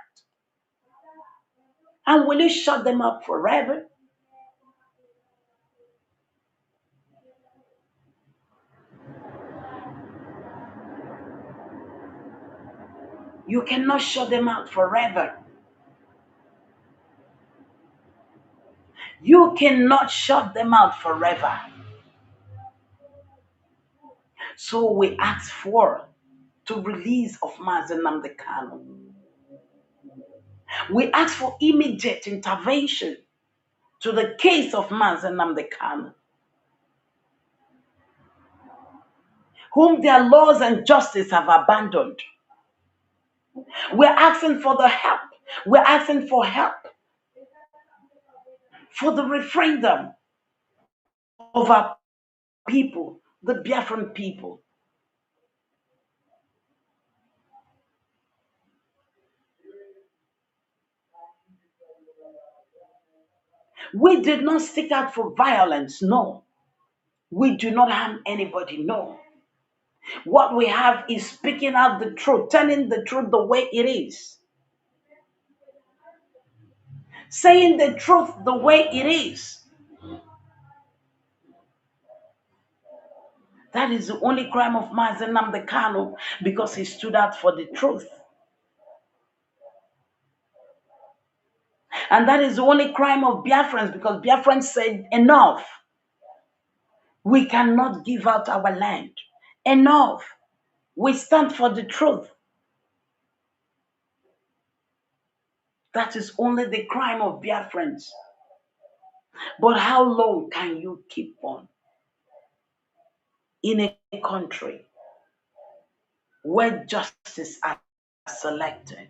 And will you shut them up forever? You cannot shut them out forever. You cannot shut them out forever. So we ask for to release of Mazi Nnamdi Kanu. We ask for immediate intervention to the case of Mazi Nnamdi Kanu, whom their laws and justice have abandoned. We're asking for the help. We're asking for help for the referendum of our people, the Biafran people. We did not stick out for violence, no. We do not harm anybody, no. What we have is speaking out the truth, telling the truth the way it is, saying the truth the way it is. That is the only crime of Mazi Nnamdi Kanu, because he stood out for the truth. And that is the only crime of Biafrans, because Biafrans said, enough. We cannot give out our land. Enough. We stand for the truth. That is only the crime of Biafrans. But how long can you keep on in a country where justice are selected?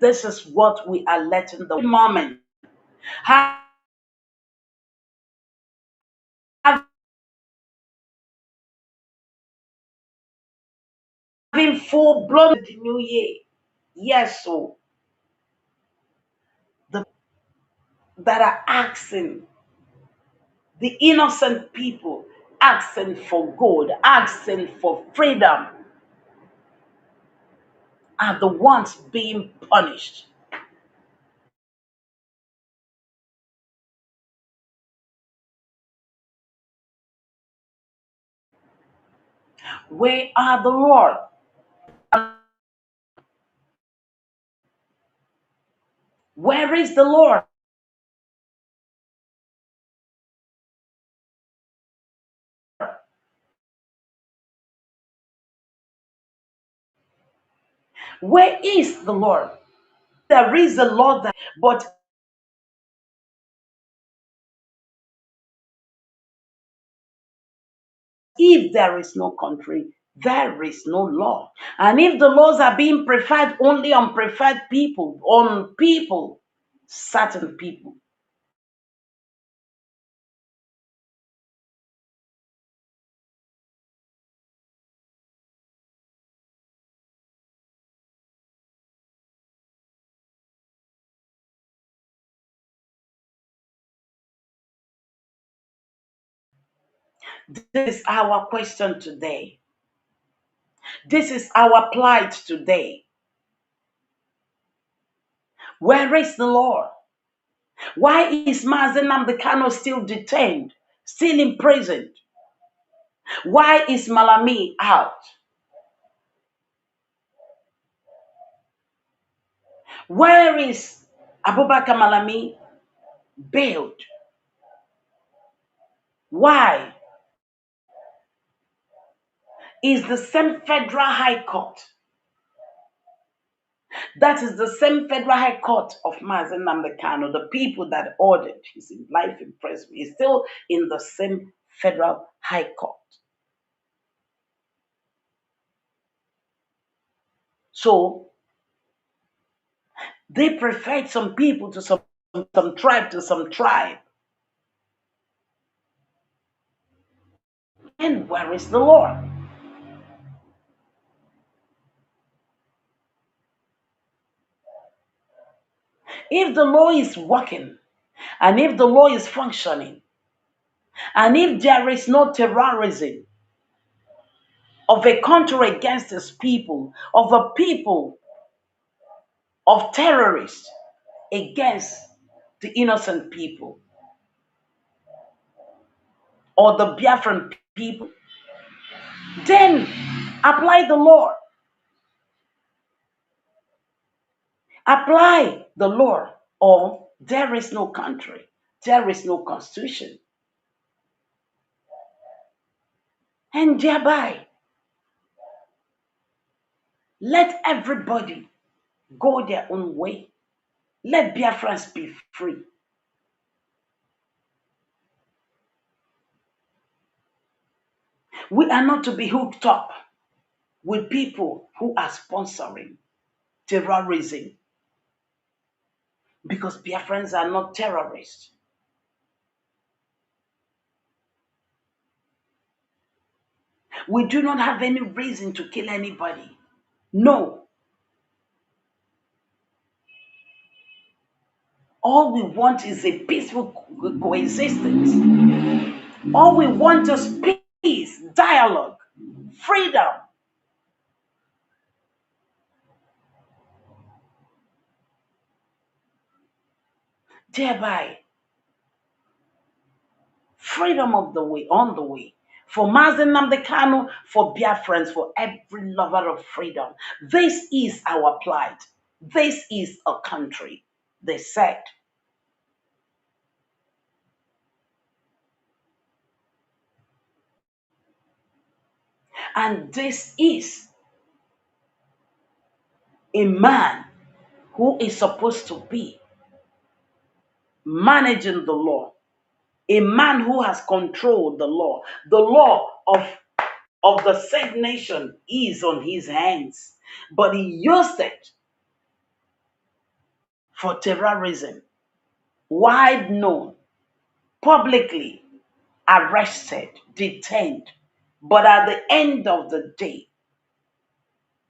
This is what we are letting the moment. Having full blown the new year. Yes, so the that are asking, the innocent people asking for good, asking for freedom, are the ones being punished. Where are the Lord? Where is the Lord? Where is the Lord? There is the Lord, but If there is no country, there is no law. And if the laws are being preferred only on preferred people, on people, certain people, this is our question today. This is our plight today. Where is the Lord? Why is Mazi Nnamdi Kanu still detained, still imprisoned? Why is Malami out? Where is Abubakar Malami bailed? Why is the same federal high court, that is the same federal high court of Mazi Nnamdi Kanu, the people that ordered his life imprisonment, is still in the same federal high court? So they preferred some people to some tribe to some tribe. And where is the Lord? If the law is working, and if the law is functioning, and if there is no terrorism of a country against its people, of a people of terrorists against the innocent people or the Biafran people, then apply the law. Apply the law, or there is no country, there is no constitution. And thereby, let everybody go their own way. Let Biafrans be free. We are not to be hooked up with people who are sponsoring terrorism, because Biafrans are not terrorists. We do not have any reason to kill anybody. No. All we want is a peaceful coexistence. All we want is peace, dialogue, freedom. Thereby, freedom of the way, on the way. For Mazi Nnamdi Kanu, for Biafrans, for every lover of freedom. This is our plight. This is a country, they said. And this is a man who is supposed to be managing the law, a man who has controlled the law. The law of the said nation is on his hands, but he used it for terrorism, wide known, publicly arrested, detained. But at the end of the day,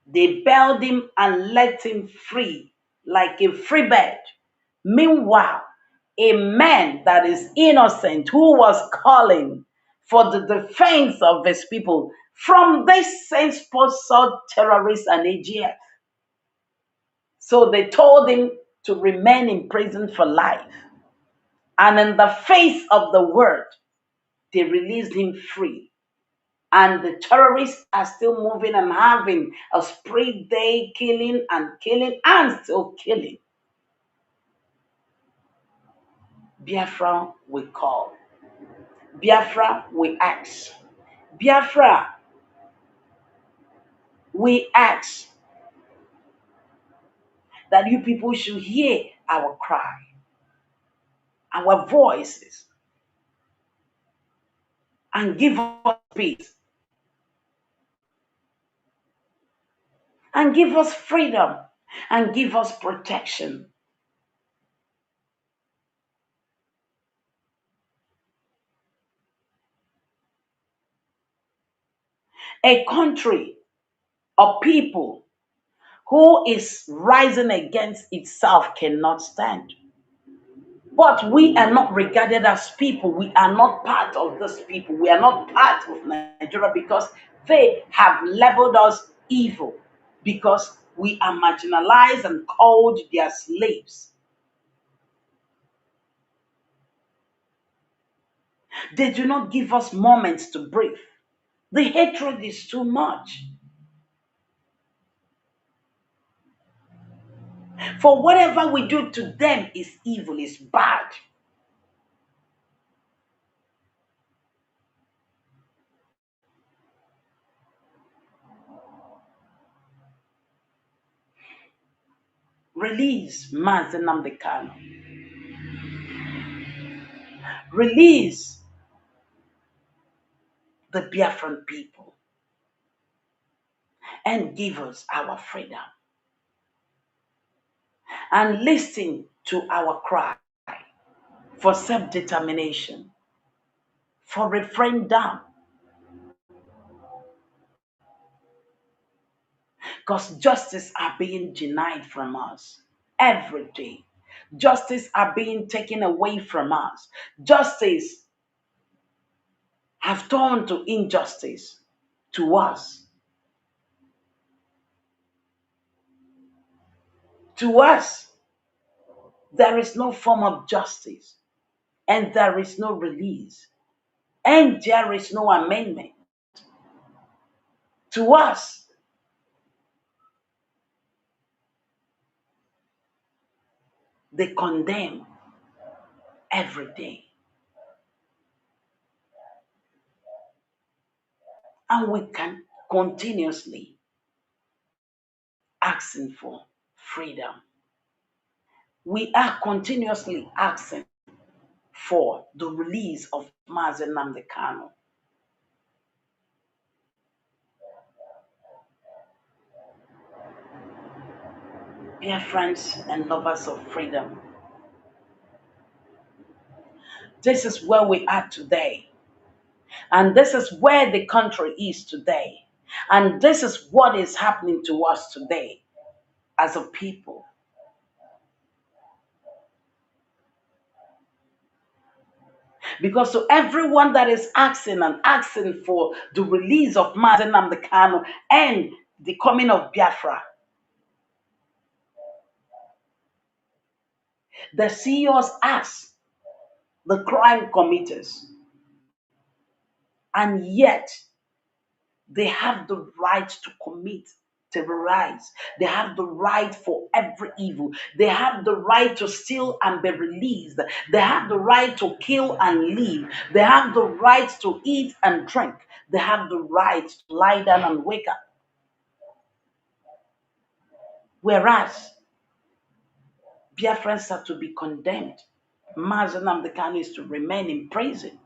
they bailed him and let him free like a free bird. Meanwhile, a man that is innocent who was calling for the defense of his people from this same sponsored terrorists and AGF. So they told him to remain in prison for life. And in the face of the word, they released him free. And the terrorists are still moving and having a spree day, killing and still killing. Biafra we call. Biafra we ask. Biafra we ask that you people should hear our cry, our voices, and give us peace. and give us freedom and give us protection. A country, a people who is rising against itself cannot stand. But we are not regarded as people. We are not part of these people. We are not part of Nigeria because they have labeled us evil, because we are marginalized and called their slaves. They do not give us moments to breathe. The hatred is too much. For whatever we do to them is evil, is bad. Release Mazi Nnamdi Kanu. Release the Biafran people and give us our freedom. And listen to our cry for self-determination, for referendum, because justice are being denied from us every day. Justice are being taken away from us. Justice have turned to injustice to us. To us, there is no form of justice, and there is no release, and there is no amendment. To us, they condemn every day. And we can continuously asking for freedom. We are continuously asking for the release of Mazi Nnamdi Kanu. Dear friends and lovers of freedom, this is where we are today. And this is where the country is today. And this is what is happening to us today as a people. Because to everyone that is asking and asking for the release of Mazi Nnamdi Kanu and the coming of Biafra, they see us as the crime committers, and yet they have the right to commit, terrorize. They have the right for every evil. They have the right to steal and be released. They have the right to kill and live. They have the right to eat and drink. They have the right to lie down and wake up. Whereas Biafrans are to be condemned. Mazi Nnamdi Kanu is to remain in prison.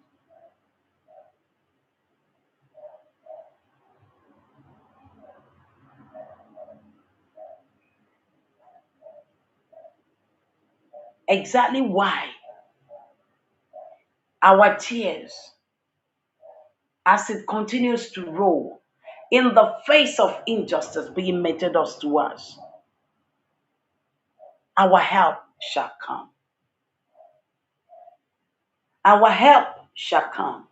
Exactly why our tears, as it continues to roll in the face of injustice being meted us to us, our help shall come. Our help shall come.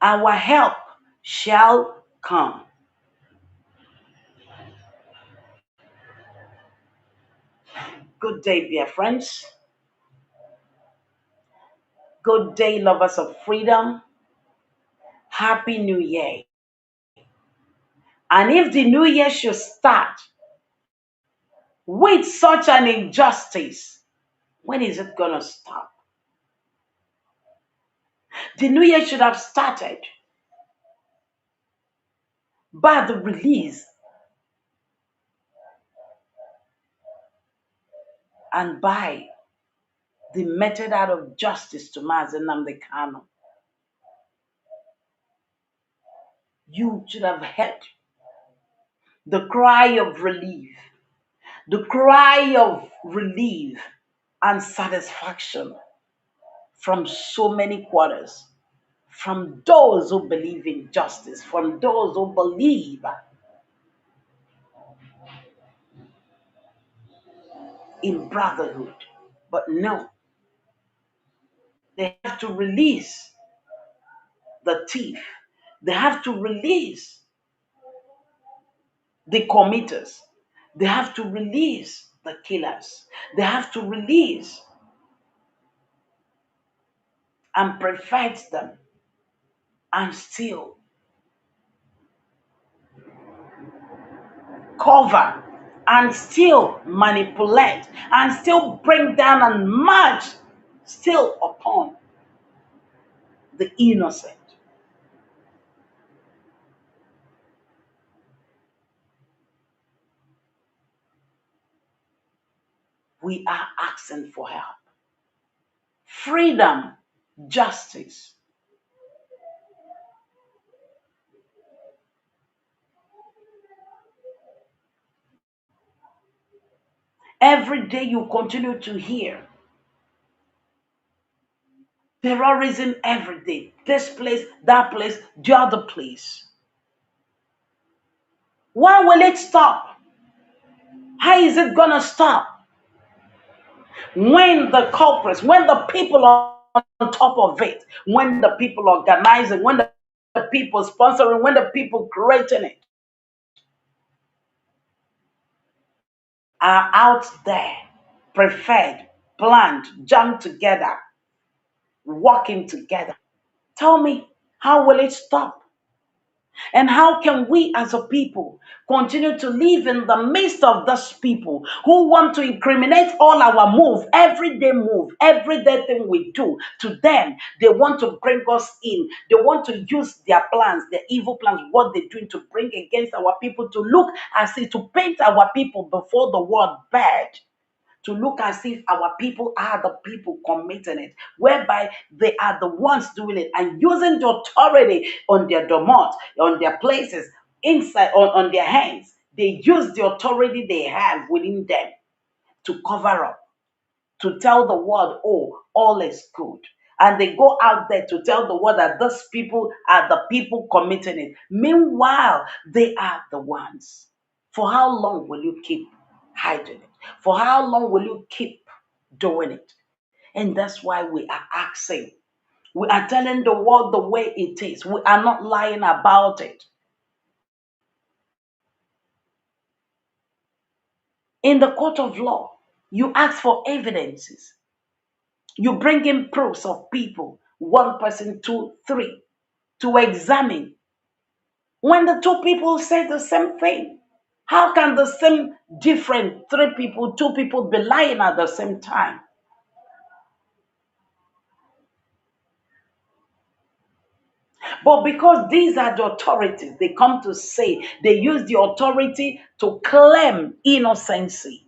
Our help shall come. Good day, dear friends. Good day, lovers of freedom. Happy New Year. And if the New Year should start with such an injustice, when is it going to stop? The New Year should have started by the release and by the meted out of justice to Mazi Nnamdi Kanu. You should have heard the cry of relief, the cry of relief and satisfaction from so many quarters, from those who believe in justice, from those who believe in brotherhood. But no, they have to release the thief, they have to release the committers, they have to release the killers, they have to release and perfect them and still cover and still manipulate and still bring down and march still upon the innocent. We are asking for help. Freedom, justice. Every day you continue to hear terrorism every day. This place, that place, the other place. When will it stop? How is it gonna stop? When the culprits, when the people are on top of it, when the people organizing, when the people sponsoring, when the people creating it are out there, preferred, planned, jammed together, working together. Tell me, how will it stop? And how can we as a people continue to live in the midst of those people who want to incriminate all our move, everyday thing we do to them? They want to bring us in. They want to use their plans, their evil plans, what they're doing to bring against our people, to look as if to paint our people before the world bad, to look as if our people are the people committing it, whereby they are the ones doing it and using the authority on their domot, on their places, inside, on their hands. They use the authority they have within them to cover up, to tell the world, oh, all is good. And they go out there to tell the world that those people are the people committing it. Meanwhile, they are the ones. For how long will you keep hiding it? For how long will you keep doing it? And that's why we are asking. We are telling the world the way it is. We are not lying about it. In the court of law, you ask for evidences. You bring in proofs of people, one person, two, three, to examine. When the two people say the same thing, how can the same different three people, two people be lying at the same time? But because these are the authorities, they come to say, they use the authority to claim innocency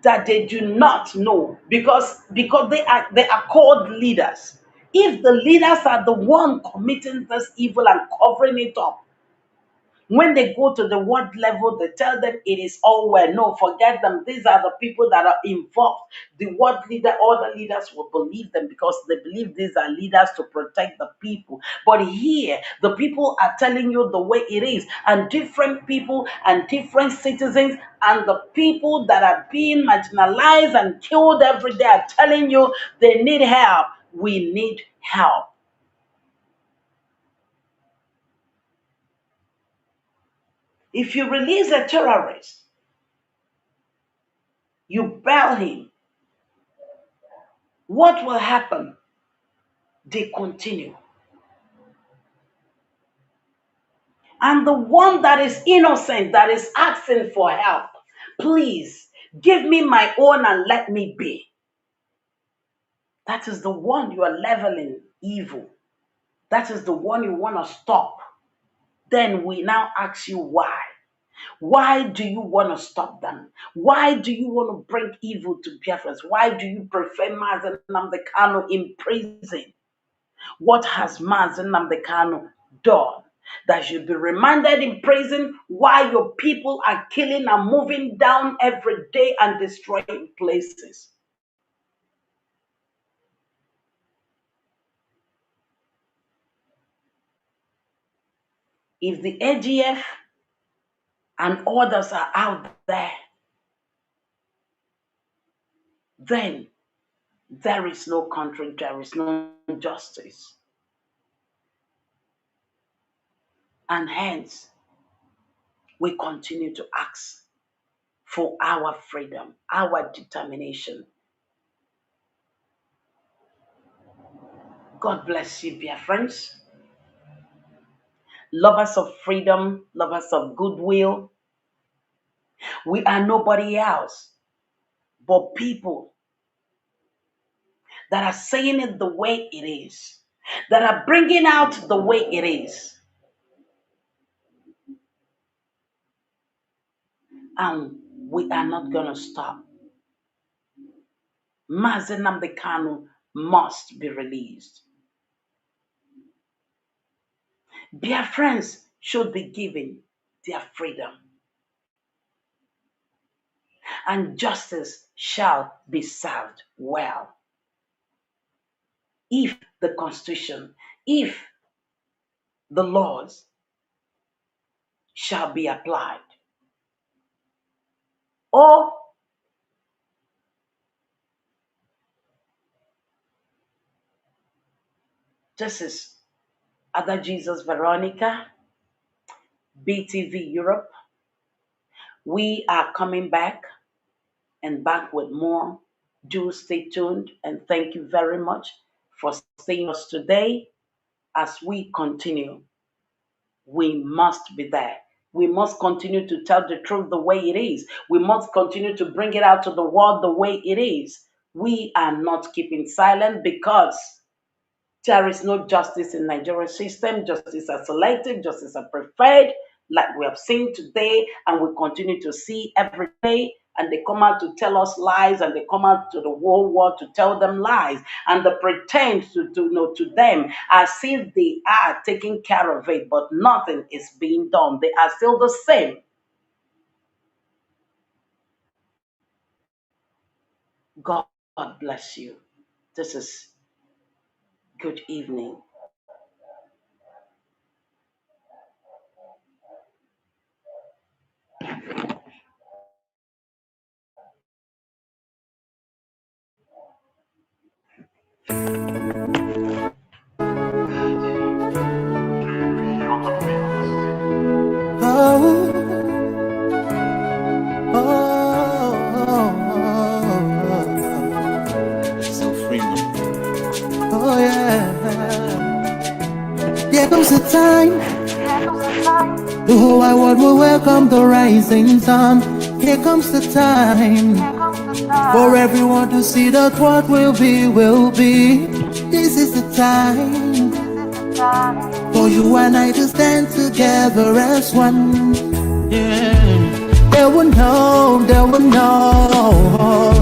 that they do not know, because they are called leaders. If the leaders are the one committing this evil and covering it up, when they go to the ward level, they tell them it is all well. No, forget them. These are the people that are involved. The ward leader, all the leaders will believe them because they believe these are leaders to protect the people. But here, the people are telling you the way it is, and different people and different citizens and the people that are being marginalized and killed every day are telling you they need help. We need help. If you release a terrorist, you bail him, what will happen? They continue. And the one that is innocent, that is asking for help, please give me my own and let me be. That is the one you are leveling evil. That is the one you want to stop. Then we now ask you why. Why do you want to stop them? Why do you want to bring evil to Biafrans? Why do you prefer Mazi Nnamdi Kanu in prison? What has Mazi Nnamdi Kanu done? that should be remanded in prison while your people are killing and moving down every day and destroying places. If the AGF and others are out there, then there is no country, there is no justice. And hence, we continue to ask for our freedom, our determination. God bless you, dear friends. Lovers of freedom, lovers of goodwill. We are nobody else but people that are saying it the way it is, that are bringing out the way it is. And we are not going to stop. Mazi Nnamdi Kanu must be released. Biafrans should be given their freedom. And justice shall be served well. If the Constitution, if the laws shall be applied. Or this is Other Jesus Veronica, BTVEurope. We are coming back and back with more. Do stay tuned, and thank you very much for staying with us today. As we continue, we must be there. We must continue to tell the truth the way it is. We must continue to bring it out to the world the way it is. We are not keeping silent because there is no justice in Nigerian system. Justice are selective, justice are preferred, like we have seen today, and we continue to see every day. And they come out to tell us lies, and they come out to the whole world to tell them lies, and they pretend to them as if they are taking care of it, but nothing is being done. They are still the same. God bless you. This is good evening. Oh, so free, oh yeah. There comes a time, the whole wide world will welcome the rising sun. Here comes the time for everyone to see that what will be, will be. This is the time for you and I to stand together as one. Yeah. They will know, they will know.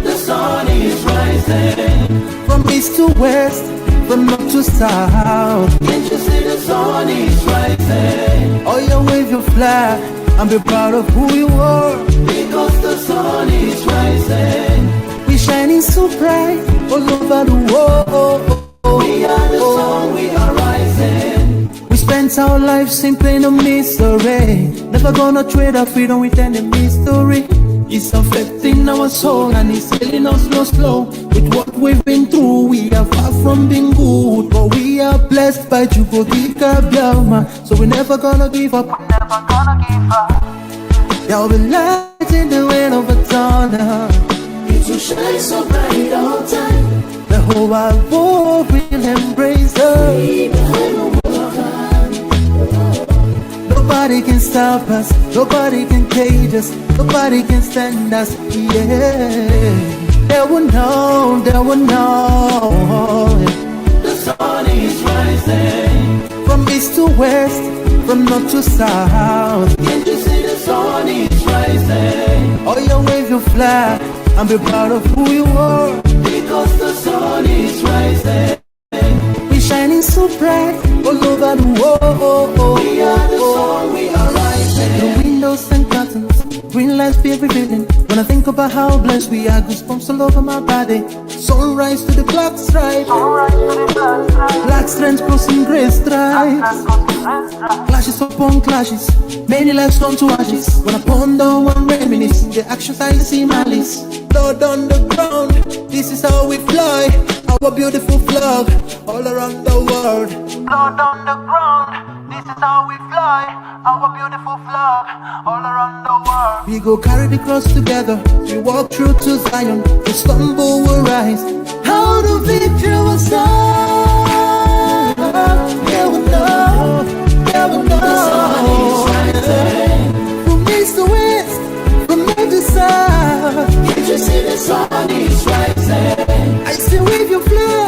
The sun is rising from east to west, from north to south. Can't you see the sun is rising? Oh, you wave your flag and be proud of who you are, because the sun is rising. We shining so bright all over the world. We are the sun, we are rising. We spent our lives simply in a mystery. Never gonna trade our freedom with any mystery. It's affecting our soul and it's killing us slow. With what we've been through, we are far from being good, but we are blessed by Chukokika Biafra. So we're never gonna give up. We're never gonna give up. There'll be light in the wind of a tunnel. It will shine so bright all time. The whole wide world will embrace us. Nobody can stop us, nobody can cage us, nobody can stand us, yeah. They will know, they will know. The sun is rising from east to west, from north to south. Can't you see the sun is rising? Oh, you wave your flag and be proud of who you are, because the sun is rising. We shining so bright all over the world. We are the sun, we are rising. The windows and curtains, green lights be revealing. When I think about how blessed we are, goosebumps all over my body. Sunrise to the clock stripe, black strands crossing grey stripes. Clashes upon clashes, many lives turn to ashes. When I ponder one reminisce, the actions I see malice. Blood on the ground, this is how we fly. Our beautiful flag, all around the world. Blood on the ground, this is how we fly. Our beautiful flag, all around the world. We go carry the cross together, we walk through to Zion. We stumble, we rise, out of victory will stand. Yeah, we know, yeah, we know. The sun is rising. From east to west, from north to south. Can't you see the sun is rising? I say wave your flag.